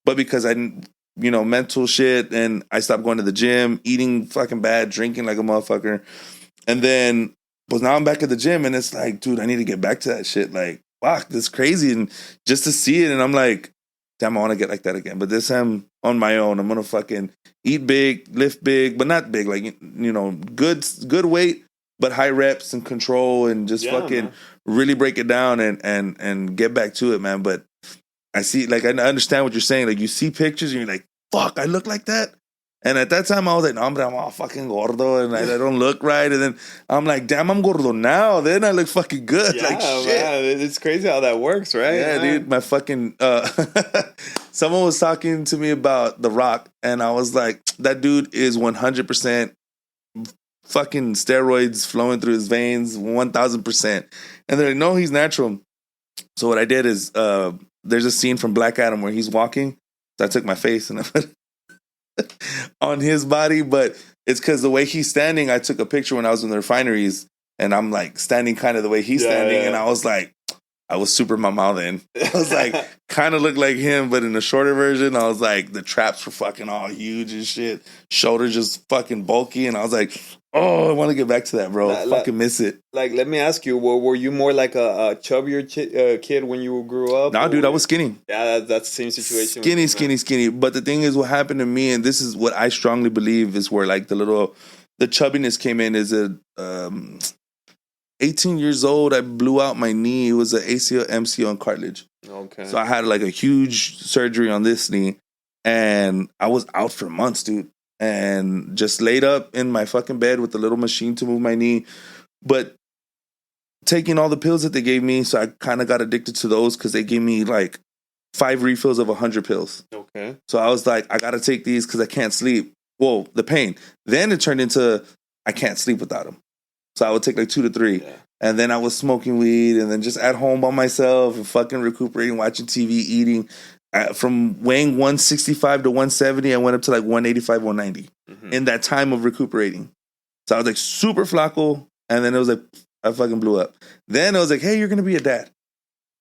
but because I didn't, mental shit, and I stopped going to the gym, eating fucking bad, drinking like a motherfucker. And then, but now I'm back at the gym, and it's like, dude, I need to get back to that shit. Like, fuck, this is crazy. And just to see it, and I'm like, damn, I want to get like that again. But this time on my own, I'm going to fucking eat big, lift big, but not big, like, good weight, but high reps and control, and just fucking really break it down and get back to it, man. But I see, like, I understand what you're saying. Like, you see pictures and you're like, fuck, I look like that. And at that time, I was like, no, I'm all fucking gordo, and I don't look right. And then I'm like, damn, I'm gordo now. Then I look fucking good. Yeah, like, shit. Man, it's crazy how that works, right? Yeah, dude, my fucking... someone was talking to me about The Rock, and I was like, that dude is 100% fucking steroids flowing through his veins, 1,000%. And they're like, no, he's natural. So what I did is, there's a scene from Black Adam where he's walking. So I took my face and I put it on his body, but it's because the way he's standing, I took a picture when I was in the refineries, and I'm like standing kind of the way he's standing, and I was like, I was Super Mama then. I was like, kind of looked like him, but in the shorter version, I was like, the traps were fucking all huge and shit. Shoulders just fucking bulky. And I was like, oh, I want to get back to that, bro. Fucking miss it. Like, let me ask you, were you more like a chubbier kid when you grew up? Nah, dude, I was skinny. Yeah, that's the same situation. Skinny. But the thing is, what happened to me, and this is what I strongly believe is where like the chubbiness came in, is a 18 years old, I blew out my knee. It was an ACL, MCL, and cartilage. Okay. So I had like a huge surgery on this knee, and I was out for months, dude. And just laid up in my fucking bed with a little machine to move my knee. But taking all the pills that they gave me, so I kind of got addicted to those because they gave me like 5 refills of 100 pills. Okay. So I was like, I got to take these because I can't sleep. Whoa, the pain. Then it turned into I can't sleep without them. So I would take like 2 to 3. Yeah. And then I was smoking weed and then just at home by myself and fucking recuperating, watching TV, eating. From weighing 165 to 170, I went up to like 185, 190 in that time of recuperating. So I was like super flaco. And then it was like, I fucking blew up. Then it was like, hey, you're going to be a dad.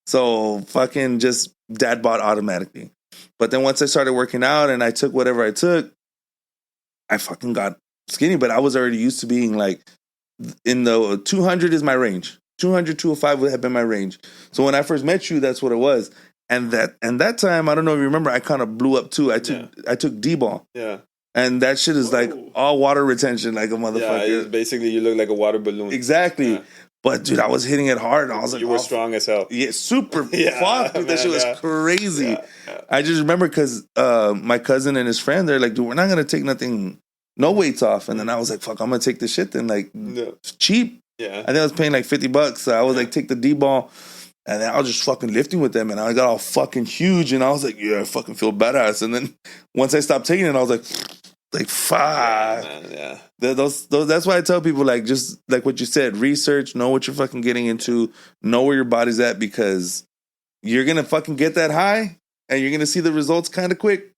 So fucking just dad bod automatically. But then once I started working out and I took whatever I took, I fucking got skinny. But I was already used to being like, in the 200 is my range. 200, 205 would have been my range. So when I first met you, that's what it was. And that time, I don't know if you remember, I kind of blew up too. I took D-ball. Yeah. And that shit is like all water retention, like a motherfucker. Yeah, basically you look like a water balloon. Exactly. Yeah. But dude, I was hitting it hard. I was like, you were strong as hell. Yeah, super. Fuck, dude, that shit was crazy. Yeah. I just remember because my cousin and his friend, they're like, dude, we're not gonna take no weights off. And then I was like, fuck, I'm gonna take this shit then, like it's cheap. Yeah. I think I was paying like $50. So I was like, take the D-ball. And then I was just fucking lifting with them, and I got all fucking huge, and I was like, yeah, I fucking feel badass. And then once I stopped taking it, I was like, fuck. Yeah. That's why I tell people, like, just like what you said, research, know what you're fucking getting into, know where your body's at, because you're gonna fucking get that high, and you're gonna see the results kind of quick.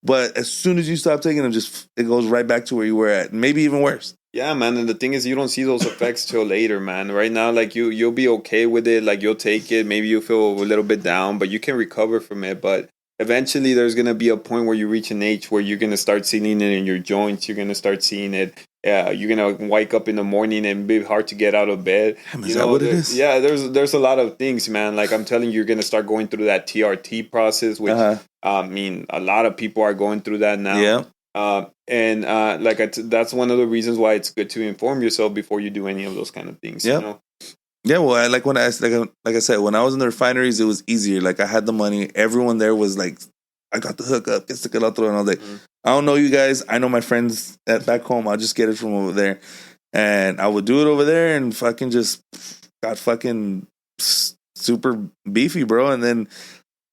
But as soon as you stop taking them, it goes right back to where you were at, maybe even worse. Yeah, man, and the thing is, you don't see those effects till later, man. Right now, like, you'll be okay with it, like, you'll take it, maybe you feel a little bit down, but you can recover from it, but eventually there's going to be a point where you reach an age where you're going to start seeing it in your joints, you're going to start seeing it, you're going to wake up in the morning and be hard to get out of bed. Is that what it is? Yeah, there's a lot of things, man. Like, I'm telling you, you're going to start going through that TRT process, which, I mean, a lot of people are going through that now. Yeah. That's one of the reasons why it's good to inform yourself before you do any of those kind of things. Yep. You know? Yeah, well, like I said, when I was in the refineries, it was easier. Like, I had the money. Everyone there was like, I got the hookup. It's the otro. And I was like, I don't know you guys. I know my friends back home. I'll just get it from over there. And I would do it over there and fucking just got fucking super beefy, bro. And then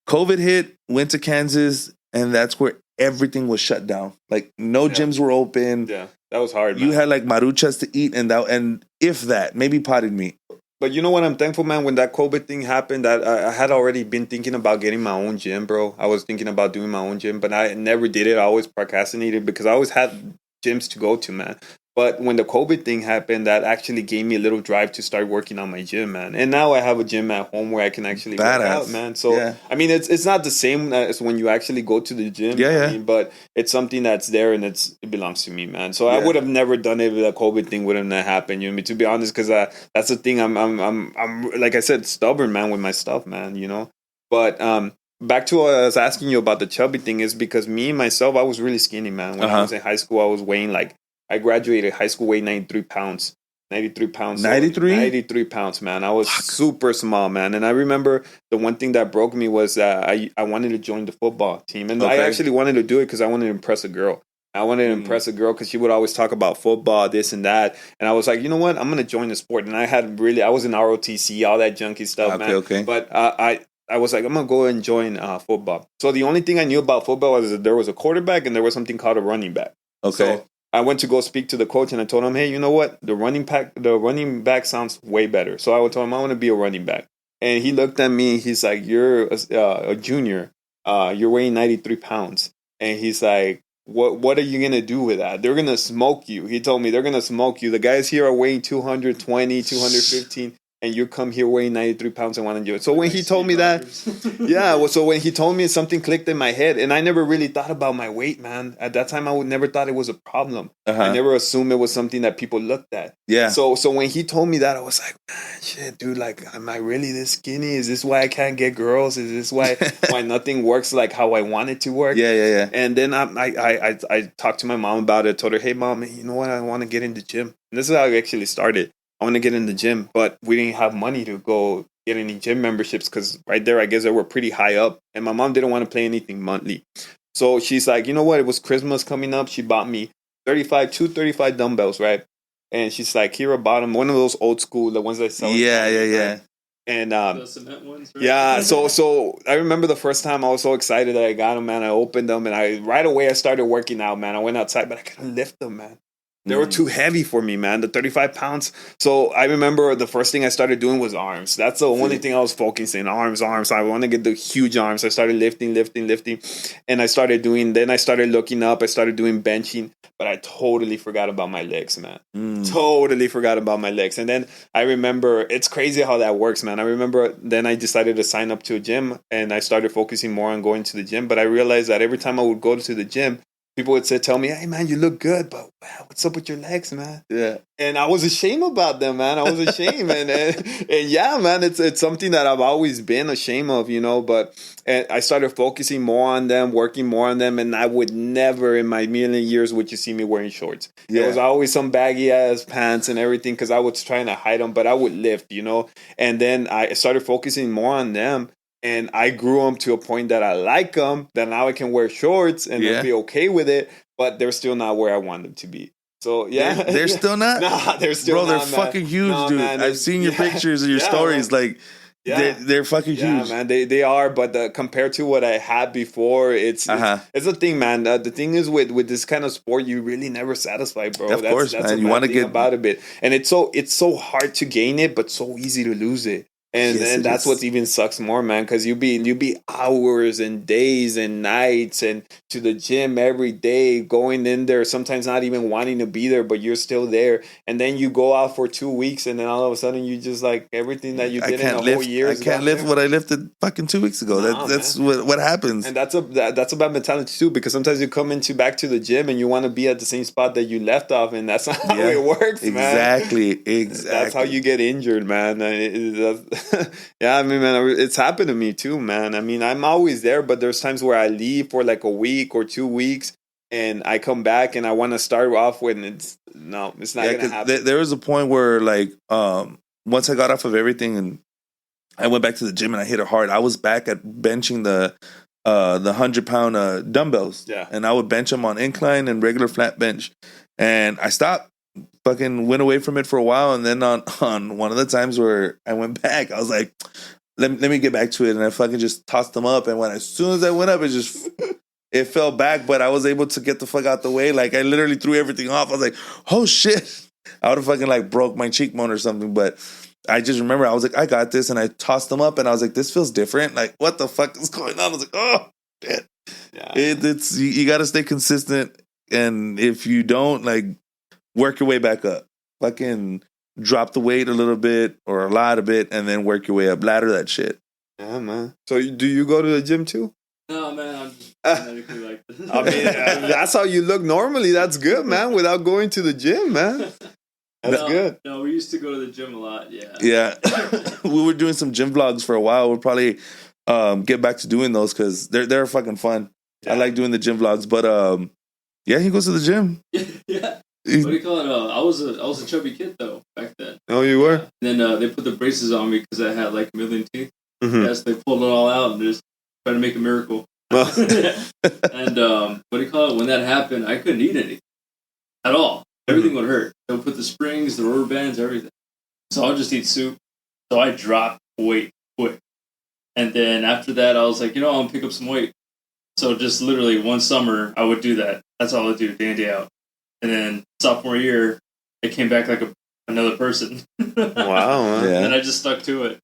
COVID hit, went to Kansas, and that's where everything was shut down. Like, no gyms were open. Yeah, that was hard, man. You had like maruchas to eat, and if that, maybe potted meat. But you know what? I'm thankful, man. When that COVID thing happened, I had already been thinking about getting my own gym, bro. I was thinking about doing my own gym, but I never did it. I always procrastinated because I always had gyms to go to, man. But when the COVID thing happened, that actually gave me a little drive to start working on my gym, man. And now I have a gym at home where I can actually work out, man. So, I mean, it's not the same as when you actually go to the gym. Yeah, I mean, but it's something that's there and it belongs to me, man. So I would have never done it if the COVID thing wouldn't have happened. You know, to be honest, because that's the thing. I'm like I said, stubborn, man, with my stuff, man. You know, but back to what I was asking you about the chubby thing is because me myself, I was really skinny, man. When I was in high school, I was weighing like. I graduated high school weighing 93 pounds. 93 pounds. 93? 93 pounds, man. I was super small, man. And I remember the one thing that broke me was I wanted to join the football team. And I actually wanted to do it because I wanted to impress a girl. I wanted to impress a girl because she would always talk about football, this and that. And I was like, you know what? I'm going to join the sport. And I was in ROTC, all that junky stuff, man. Okay. But I was like, I'm going to go and join football. So the only thing I knew about football was that there was a quarterback and there was something called a running back. Okay. So I went to go speak to the coach and I told him, hey, you know what? The running back sounds way better. So I told him I want to be a running back. And he looked at me. He's like, you're a junior. You're weighing 93 pounds. And he's like, what are you going to do with that? They're going to smoke you. He told me they're going to smoke you. The guys here are weighing 220, 215. and you come here weighing 93 pounds and want to do it. So when he told me that, so when he told me, something clicked in my head, and I never really thought about my weight, man. At that time, I would never thought it was a problem. I never assumed it was something that people looked at. Yeah. So when he told me that, I was like, man, shit, dude, like, am I really this skinny? Is this why I can't get girls? Is this why nothing works like how I want it to work? Yeah. And then I talked to my mom about it. Told her, hey, mom, you know what? I want to get in the gym. And this is how I actually started. I want to get in the gym, but we didn't have money to go get any gym memberships because right there, I guess they were pretty high up. And my mom didn't want to pay anything monthly. So she's like, you know what? It was Christmas coming up. She bought me 235 dumbbells, right? And she's like, here about them. One of those old school, the ones that sell. Yeah. And the cement ones, right? yeah, so I remember the first time I was so excited that I got them, man. I opened them, and right away I started working out, man. I went outside, but I couldn't lift them, man. They were too heavy for me, man. The 35 pounds. So I remember the first thing I started doing was arms. That's the only thing I was focusing. Arms. I want to get the huge arms. I started lifting. And I started looking up. I started doing benching. But I totally forgot about my legs, man. Totally forgot about my legs. And then I remember, it's crazy how that works, man. I remember then I decided to sign up to a gym. And I started focusing more on going to the gym. But I realized that every time I would go to the gym, people would tell me, hey, man, you look good, but wow, what's up with your legs, man? Yeah. And I was ashamed about them, man. I was ashamed. and yeah, man, it's something that I've always been ashamed of, you know, but I started focusing more on them, working more on them, and I would never in my million years would you see me wearing shorts. Yeah. There was always some baggy-ass pants and everything because I was trying to hide them, but I would lift, you know. And then I started focusing more on them. And I grew them to a point that I like them, that now I can wear shorts and be okay with it, but they're still not where I want them to be. So, yeah. They're still not? Nah, they're still not, they're man. Fucking huge, dude. Man, I've seen your pictures and your stories. Man. Like, they're fucking huge. Man, they are, but compared to what I had before, it's a thing, man. The thing is with this kind of sport, you really never satisfy, bro. Of course, that's man. You want to get about a bit. And it's so hard to gain it, but so easy to lose it. And that's what even sucks more, man, because you be hours and days and nights and to the gym every day, going in there, sometimes not even wanting to be there, but you're still there. And then you go out for 2 weeks, and then all of a sudden you just like everything that you did in a whole year. I can't lift what I lifted fucking 2 weeks ago. That's what happens. And that's a bad mentality too, because sometimes you come back to the gym and you want to be at the same spot that you left off, and that's not how it works, man. Exactly. That's how you get injured, man. Yeah, I mean, man, it's happened to me too, man. I mean, I'm always there, but there's times where I leave for like a week or 2 weeks, and I come back and I want to start off with, and it's not gonna happen. There was a point where, like, once I got off of everything and I went back to the gym and I hit it hard, I was back at benching the 100-pound dumbbells. Yeah, and I would bench them on incline and regular flat bench, and I stopped. Fucking went away from it for a while, and then on one of the times where I went back, I was like, let me get back to it, and I fucking just tossed them up, and as soon as I went up, it fell back, but I was able to get the fuck out the way. Like, I literally threw everything off. I was like, oh shit, I would have fucking like broke my cheekbone or something, but I just remember I was like, I got this, and I tossed them up, and I was like, this feels different. Like, what the fuck is going on? I was like, oh shit. Yeah. It's you got to stay consistent, and if you don't, like, work your way back up. Fucking drop the weight a little bit or a lot of it, and then work your way up. Ladder that shit. Yeah, man. So do you go to the gym too? No, man. I'm just genetically like this. I mean, that's how you look normally. That's good, man. Without going to the gym, man. That's good. No, we used to go to the gym a lot. Yeah. Yeah. We were doing some gym vlogs for a while. We'll probably get back to doing those because they're fucking fun. Yeah. I like doing the gym vlogs, but yeah, he goes to the gym. Yeah. What do you call it? I was a chubby kid though back then. Oh, you were? And then they put the braces on me because I had like a million teeth. Mm-hmm. Yes, they pulled it all out and just tried to make a miracle. And what do you call it? When that happened, I couldn't eat anything at all. Everything would hurt. They would put the springs, the rubber bands, everything. So I'll just eat soup. So I dropped weight quick. And then after that, I was like, I'm gonna pick up some weight. So just literally one summer, I would do that. That's all I would do, day in, day out. And then sophomore year, it came back like another person. Wow. Man. Yeah. And I just stuck to it.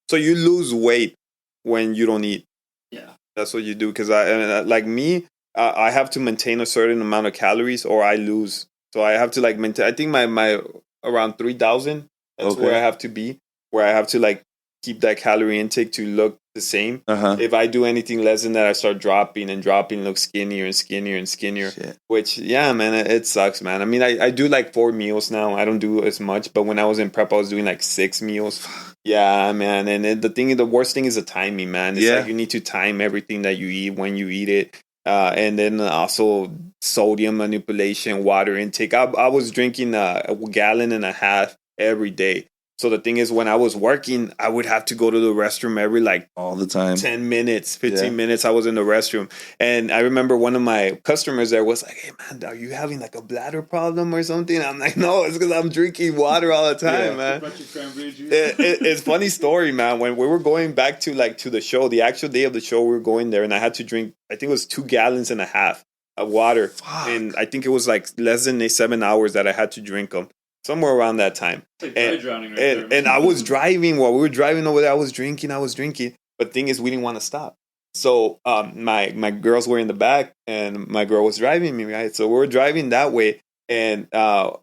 So you lose weight when you don't eat. Yeah. That's what you do. Because I have to maintain a certain amount of calories or I lose. So I have to like maintain. I think my around 3,000. That's where I have to be. where I have to like keep that calorie intake to look the same. If I do anything less than that, I start dropping and dropping, look skinnier and skinnier and skinnier. Shit. Which, yeah, man, it sucks, man. I mean, I do like 4 meals now. I don't do as much, but when I was in prep, I was doing like 6 meals. Yeah, man. And the worst thing is the timing, man. It's like you need to time everything that you eat when you eat it. And then also sodium manipulation, water intake. I was drinking a gallon and a half every day. So the thing is, when I was working, I would have to go to the restroom every like all the time, 10 minutes, 15 minutes. I was in the restroom. And I remember one of my customers there was like, hey man, are you having like a bladder problem or something? I'm like, no, it's because I'm drinking water all the time, man. It's funny story, man. When we were going back to the show, the actual day of the show, we were going there and I had to drink, I think it was 2 gallons and a half of water. Fuck. And I think it was like less than 7 hours that I had to drink them. Somewhere around that time. It's like drowning right there. And I was driving while we were driving over there. I was drinking. But the thing is, we didn't want to stop. So my girls were in the back and my girl was driving me, right? So we were driving that way. And on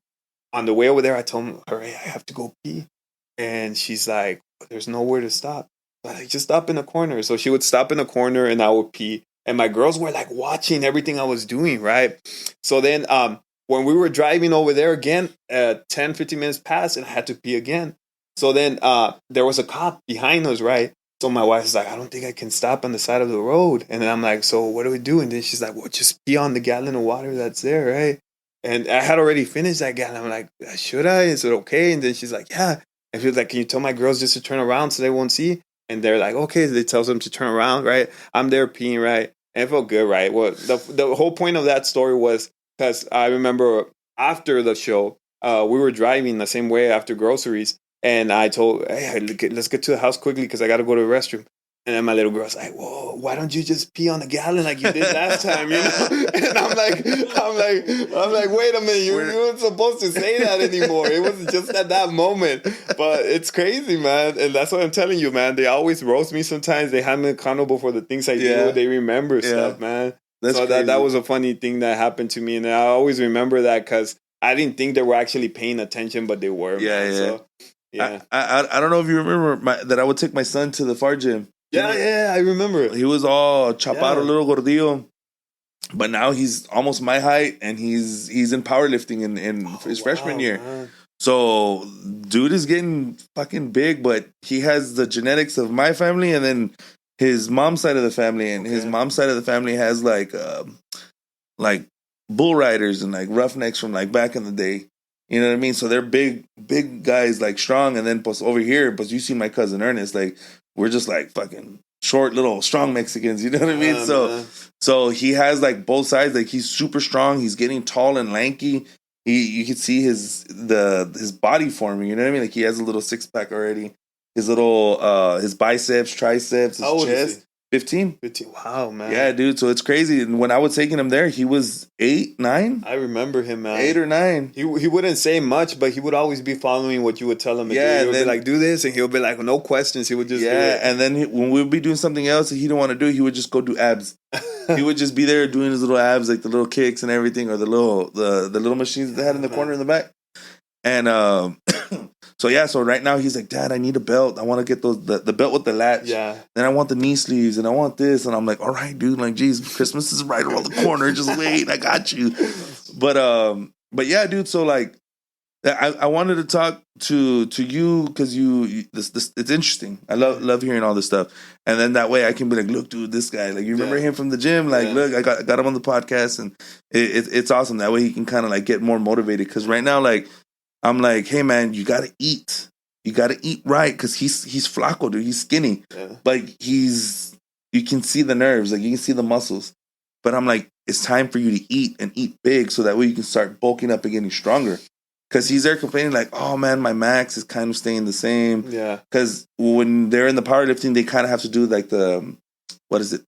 the way over there, I told her, hey, I have to go pee. And she's like, there's nowhere to stop. I'm like, just stop in the corner. So she would stop in the corner and I would pee. And my girls were like watching everything I was doing, right? So then when we were driving over there again, 10, 15 minutes passed and I had to pee again. So then there was a cop behind us, right? So my wife was like, I don't think I can stop on the side of the road. And then I'm like, so what do we do? And then she's like, well, just pee on the gallon of water that's there, right? And I had already finished that gallon. I'm like, should I? Is it okay? And then she's like, yeah. And she was like, can you tell my girls just to turn around so they won't see? And they're like, okay. They tells them to turn around, right? I'm there peeing, right? And it felt good, right? Well, the whole point of that story was, because I remember after the show, we were driving the same way after groceries. And I told, hey, let's get to the house quickly because I got to go to the restroom. And then my little girl's like, whoa, why don't you just pee on the gallon like you did last time, you know? And I'm like, wait a minute, you weren't supposed to say that anymore. It was just at that moment. But it's crazy, man. And that's what I'm telling you, man. They always roast me sometimes. They have me accountable for the things I do. They remember stuff, man. So that was a funny thing that happened to me. And I always remember that because I didn't think they were actually paying attention, but they were. Man. So, I don't know if you remember that I would take my son to the far gym. Yeah, I remember. He was all chapado, little gordillo. But now he's almost my height, and he's in powerlifting in his freshman year. Man. So, dude is getting fucking big, but he has the genetics of my family, and then his mom's side of the family, and his mom's side of the family has like bull riders and like roughnecks from like back in the day. You know what I mean? So they're big guys, like strong, and then plus over here, you see my cousin Ernest, like we're just like fucking short, little strong Mexicans. You know what I mean? So he has like both sides. Like he's super strong. He's getting tall and lanky. You can see his body forming. You know what I mean? Like he has a little 6-pack already. His little his biceps, triceps, his chest. 15. Wow, man. Yeah, dude. So it's crazy. And when I was taking him there, he was 8, 9. I remember him, man. 8 or 9. He wouldn't say much, but he would always be following what you would tell him. Yeah, he would be like, do this, and he'll be like, no questions. He would just do it. And then when we would be doing something else that he didn't want to do, he would just go do abs. He would just be there doing his little abs, like the little kicks and everything, or the little machines that they had in the corner in the back. And so right now he's like, Dad, I need a belt. I want to get the belt with the latch. Yeah. Then I want the knee sleeves and I want this. And I'm like, all right, dude, like, geez, Christmas is right around the corner. Just wait, I got you. But yeah, dude. So like, I wanted to talk to you because this it's interesting. I love hearing all this stuff, and then that way I can be like, look, dude, this guy, like, you remember him from the gym? Like, look, I got him on the podcast, and it's awesome. That way he can kind of like get more motivated. Because right now, like, I'm like, hey man, you gotta eat. You gotta eat right because he's flaco, dude. He's skinny, but you can see the nerves, like you can see the muscles. But I'm like, it's time for you to eat and eat big, so that way you can start bulking up and getting stronger. Because he's there complaining like, oh man, my max is kind of staying the same. Yeah. Because when they're in the powerlifting, they kind of have to do like what is it?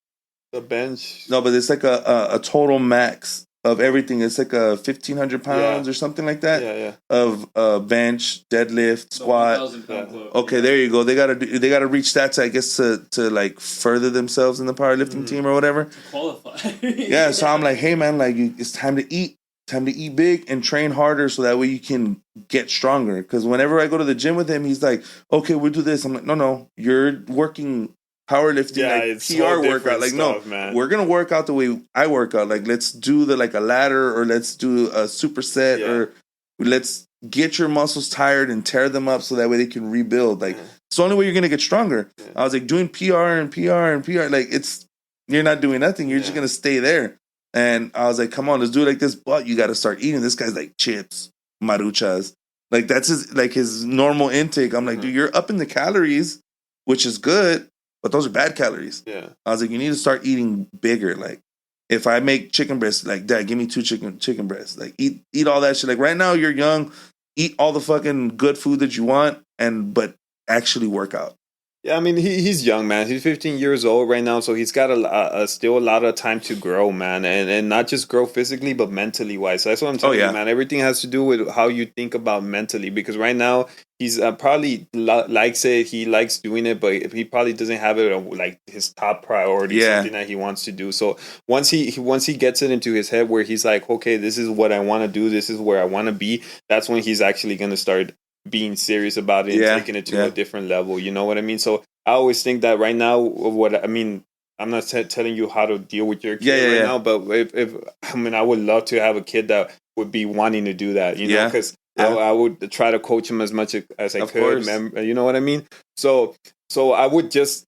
The bench. No, but it's like a total max of everything. It's like 1,500 pounds or something like that. Yeah. Of bench, deadlift, squat. 1,000 pound club. Okay, there you go. They gotta reach that, I guess, to like further themselves in the powerlifting team or whatever. Qualify. Yeah. So I'm like, hey man, like it's time to eat. time to eat big and train harder so that way you can get stronger. Because whenever I go to the gym with him, he's like, okay, we'll do this. I'm like, no, you're working powerlifting, like it's PR workout. Like, stuff, no, man. we're going to work out the way I work out. Like, let's do like a ladder, or let's do a superset, or let's get your muscles tired and tear them up so that way they can rebuild. Like, it's the only way you're going to get stronger. I was like, doing PR and PR and PR, like, you're not doing nothing. You're just going to stay there. And I was like, come on, let's do it like this. But you got to start eating. This guy's like chips, maruchas. Like, that's his normal intake. I'm like, dude, you're upping the calories, which is good, but those are bad calories. Yeah. I was like, you need to start eating bigger. Like, if I make chicken breasts, like, Dad, give me 2 chicken breasts. Like, eat all that shit. Like, right now, you're young. Eat all the fucking good food that you want, but actually work out. Yeah, I mean, he's young, man. He's 15 years old right now, so he's got still a lot of time to grow, man, and not just grow physically, but mentally wise. So that's what I'm telling you, man. Everything has to do with how you think about mentally, because right now he's probably likes it. He likes doing it, but he probably doesn't have it like his top priority, something that he wants to do. So once he gets it into his head where he's like, okay, this is what I want to do, this is where I want to be, that's when he's actually going to start being serious about it and taking it to a different level. You know what I mean? So I always think that right now, I'm not telling you how to deal with your kid now, but I would love to have a kid that would be wanting to do that, you know, because I would try to coach him as much as I could. You know what I mean? So I would just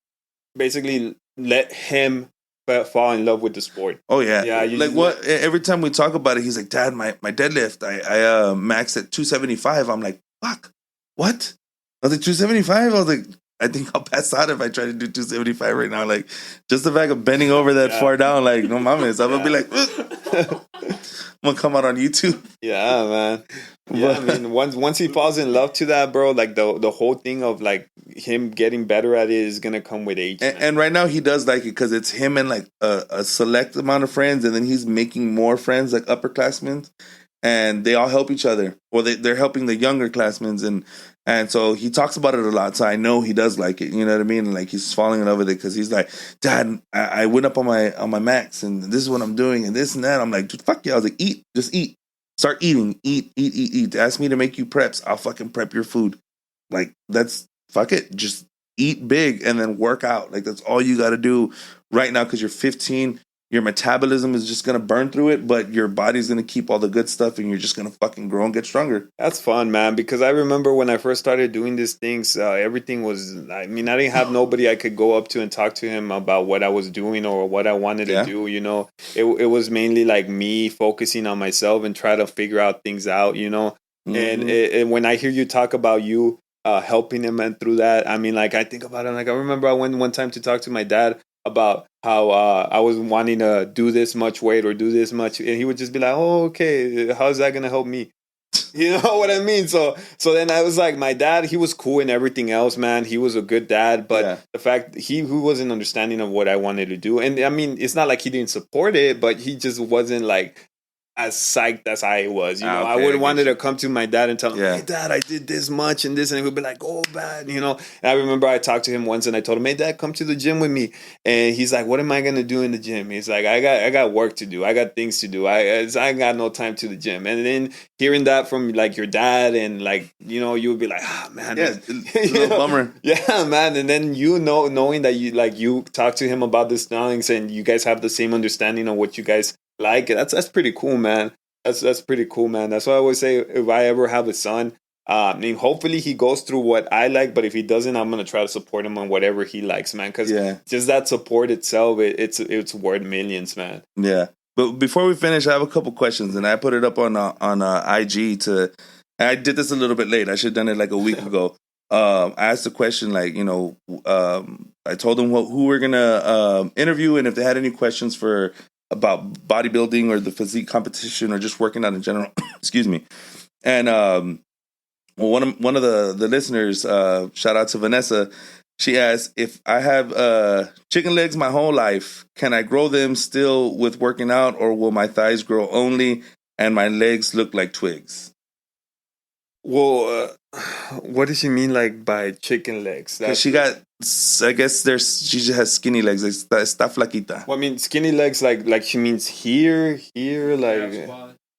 basically let him fall in love with the sport. Oh yeah, like what? Every time we talk about it, he's like, Dad, my deadlift, I max at 275. I'm like, fuck, what? I was like, 275. I was like, I think I'll pass out if I try to do 275 right now. Like, just the fact of bending over that far down, like, no mames, I'm gonna be like, I'm gonna come out on YouTube. Yeah, man. Yeah, I mean, once he falls in love to that, bro, like the whole thing of like him getting better at it is gonna come with age. And right now he does like it because it's him and like a select amount of friends, and then he's making more friends, like upperclassmen, and they all help each other. Well, they're helping the younger classmen, and so he talks about it a lot. So I know he does like it. You know what I mean? And like he's falling in love with it because he's like, Dad, I went up on my max, and this is what I'm doing, and this and that. I'm like, dude, fuck yeah. I was like, just eat. Start eating. Eat. Ask me to make you preps. I'll fucking prep your food. Like, fuck it. Just eat big and then work out. Like, that's all you got to do right now because you're 15. Your metabolism is just going to burn through it, but your body's going to keep all the good stuff and you're just going to fucking grow and get stronger. That's fun, man, because I remember when I first started doing these things, everything was, I didn't have nobody I could go up to and talk to him about what I was doing or what I wanted to do, you know. It was mainly like me focusing on myself and try to figure out things out, you know. Mm-hmm. And when I hear you talk about you helping him and through that, I think about it. Like, I remember I went one time to talk to my dad about how I was wanting to do this much weight or do this much, and he would just be like, "Oh, okay, how's that gonna help me?" You know what I mean? So then I was like, my dad, he was cool and everything else, man. He was a good dad, but the fact he wasn't understanding of what I wanted to do, and it's not like he didn't support it, but he just wasn't like as psyched as I was, you know. I would have wanted to come to my dad and tell him, hey, Dad, I did this much and this, and he would be like, oh, bad, you know. And I remember I talked to him once and I told him, hey, Dad, come to the gym with me. And he's like, what am I going to do in the gym? He's like, I got work to do. I got things to do. I got no time to the gym. And then hearing that from like your dad and like, you know, you would be like, ah, man. Yeah, it's a little bummer. Yeah, man. And then knowing that you talk to him about these things and you guys have the same understanding of what you guys like, that's pretty cool, man. That's pretty cool, man. That's why I always say, if I ever have a son, hopefully he goes through what I like, but if he doesn't, I'm gonna try to support him on whatever he likes, man. Because just that support itself, it's worth millions, man. Yeah. But before we finish, I have a couple questions, and I put it up on IG I did this a little bit late. I should have done it like a week ago. I asked the question, like, you know, I told them who we're gonna interview, and if they had any questions about bodybuilding or the physique competition or just working out in general. Excuse me. And one of the listeners, shout out to Vanessa, she asked, if I have chicken legs my whole life, can I grow them still with working out, or will my thighs grow only and my legs look like twigs? Well, what does she mean, like, by chicken legs? She got, I guess she just has skinny legs. Está flaquita. Well, skinny legs, like she means here, like.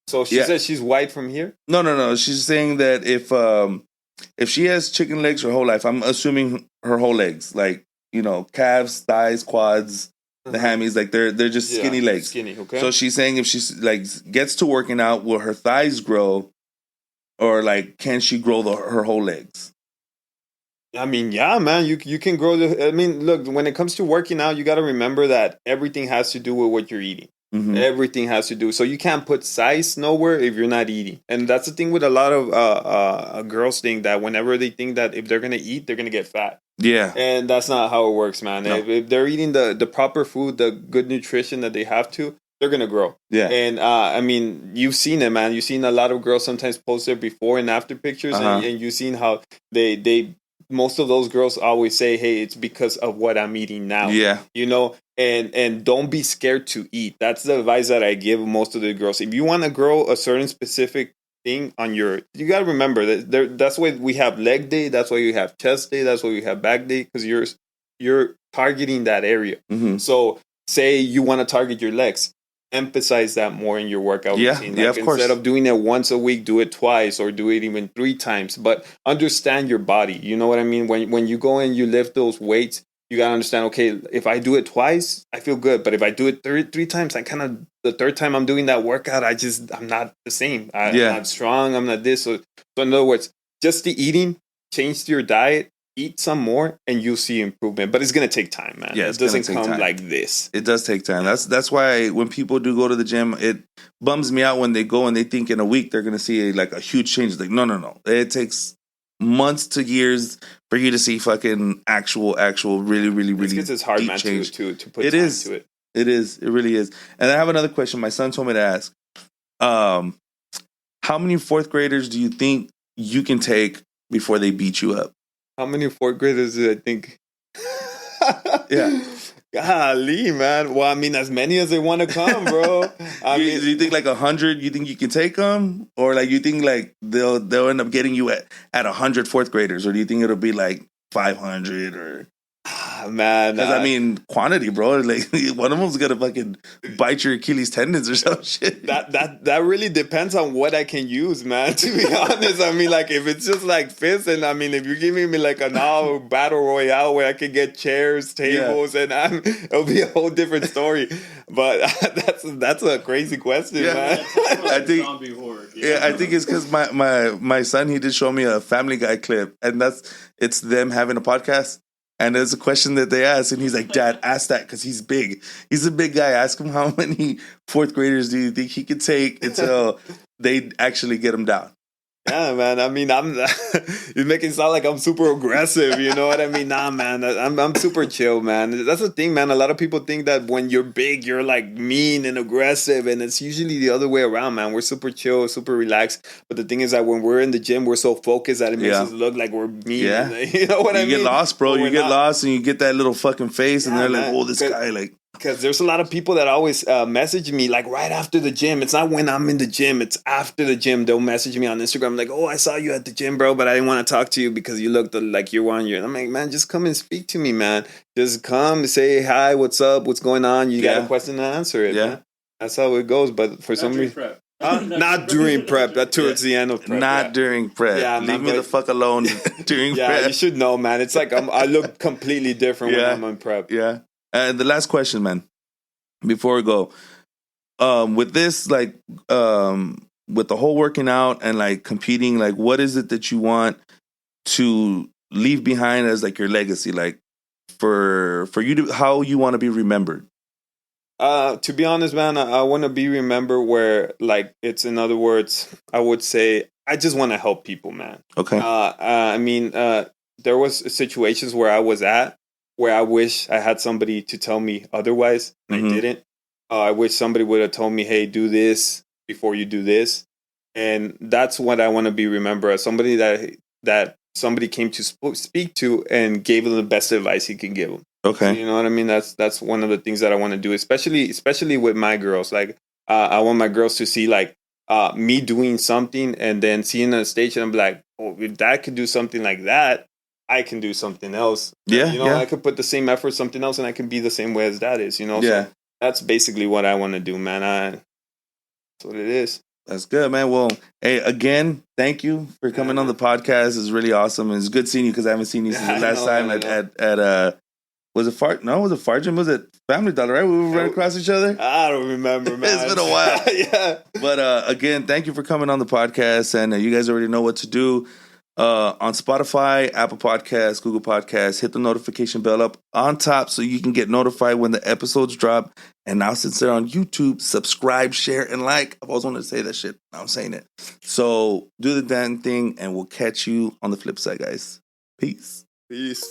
So she says she's white from here? No. She's saying that if she has chicken legs her whole life, I'm assuming her whole legs, like, you know, calves, thighs, quads, the hammies, like they're just skinny legs. Skinny, okay. So she's saying if she's like gets to working out, will her thighs grow, or like can she grow her whole legs? I mean, yeah, man, you can grow I mean, look, when it comes to working out, you got to remember that everything has to do with what you're eating. Mm-hmm. Everything has to do. So you can't put size nowhere if you're not eating. And that's the thing with a lot of girls think that whenever they think that if they're going to eat, they're going to get fat. Yeah. And that's not how it works, man. No. If they're eating the proper food, the good nutrition that they have to, they're going to grow. Yeah. And I mean, you've seen it, man. You've seen a lot of girls sometimes post their before and after pictures. And you've seen how they most of those girls always say, hey, it's because of what I'm eating now. Yeah. You know, and don't be scared to eat. That's the advice that I give most of the girls. If you want to grow a certain specific thing on you got to remember that that's why we have leg day. That's why you have chest day. That's why we have back day, because you're targeting that area. Mm-hmm. So say you want to target your legs. Emphasize that more in your workout routine. Like, of course. Instead of doing it once a week, do it twice or do it even 3 times. But understand your body. You know what I mean? When you go and you lift those weights, you gotta understand, okay, if I do it twice, I feel good. But if I do it three times, I kind of, the third time I'm doing that workout, I'm not the same. I'm not strong. I'm not this. So in other words, just the eating, change your diet, eat some more, and you'll see improvement. But it's gonna take time, man. Yeah, it doesn't come like this. It does take time. That's why when people do go to the gym, it bums me out when they go and they think in a week they're gonna see like a huge change. Like no. It takes months to years for you to see fucking actual really it's hard, man, change. To put time to it. It is. It really is. And I have another question. My son told me to ask. How many 4th graders do you think you can take before they beat you up? How many 4th graders do I think? Yeah. Golly, man. Well, I mean, as many as they want to come, bro. Do you think like 100? You think you can take them, or like you think like they'll end up getting you at 100 4th graders, or do you think it'll be like 500 or? Man, because I mean, quantity, bro. Like one of them's gonna fucking bite your Achilles tendons or some shit. That really depends on what I can use, man. To be honest, I mean, like if it's just like fists, and I mean, if you're giving me like an all battle royale where I can get chairs, tables, and it'll be a whole different story. But that's a crazy question, man. I think zombie horde. Yeah, I think it's because my son, he did show me a Family Guy clip, and it's them having a podcast. And there's a question that they ask, and he's like, Dad, ask that because he's big. He's a big guy. Ask him how many 4th graders do you think he could take until they actually get him down. Yeah, man. I mean, you're making it sound like I'm super aggressive. You know what I mean? Nah, man. I'm super chill, man. That's the thing, man. A lot of people think that when you're big, you're like mean and aggressive, and it's usually the other way around, man. We're super chill, super relaxed. But the thing is that when we're in the gym, we're so focused that it makes us look like we're mean. Yeah. You know what I mean? You get lost, bro. You get lost, and you get that little fucking face, and they're like, oh, this guy, like. Because there's a lot of people that always message me like right after the gym. It's not when I'm in the gym. It's after the gym. They'll message me on Instagram like, oh, I saw you at the gym, bro, but I didn't want to talk to you because you looked like you're on your... And I'm like, man, just come and speak to me, man. Just come and say, hi, what's up? What's going on? You got a question to answer it, man. That's how it goes. But for some reason... not during prep. That towards the end of prep. Not during prep. Yeah, leave me the fuck alone during prep. Yeah, you should know, man. It's like I look completely different when I'm on prep. Yeah. And the last question, man, before we go, with this, like, with the whole working out and like competing, like, what is it that you want to leave behind as like your legacy, like for you to how you want to be remembered? To be honest, man, I want to be remembered where, like, it's, in other words, I would say I just want to help people, man. Okay. I mean, there was situations where I was at where I wish I had somebody to tell me otherwise, and I didn't. I wish somebody would have told me, hey, do this before you do this. And that's what I want to be remembered as, somebody that somebody came to speak to and gave them the best advice he can give them. Okay. You know what I mean? That's one of the things that I want to do, especially with my girls. Like, I want my girls to see, like, me doing something and then seeing on stage, and I'm like, oh, if Dad could do something like that, I can do something else. Yeah. You know, I could put the same effort something else, and I can be the same way as Dad is, you know? Yeah. So that's basically what I want to do, man. That's what it is. That's good, man. Well, hey, again, thank you for coming on the podcast. It's really awesome. It's good seeing you because I haven't seen you since the last time at was it Fart? No, was it Fargin? Was it Family Dollar? Right? We were running across each other. I don't remember, man. It's been a while. Yeah. But again, thank you for coming on the podcast, and you guys already know what to do. On Spotify, Apple Podcasts, Google Podcasts, hit the notification bell up on top so you can get notified when the episodes drop. And now since they're on YouTube, subscribe, share, and like. I've always wanted to say that shit. Now I'm saying it. So do the damn thing, and we'll catch you on the flip side, guys. Peace. Peace.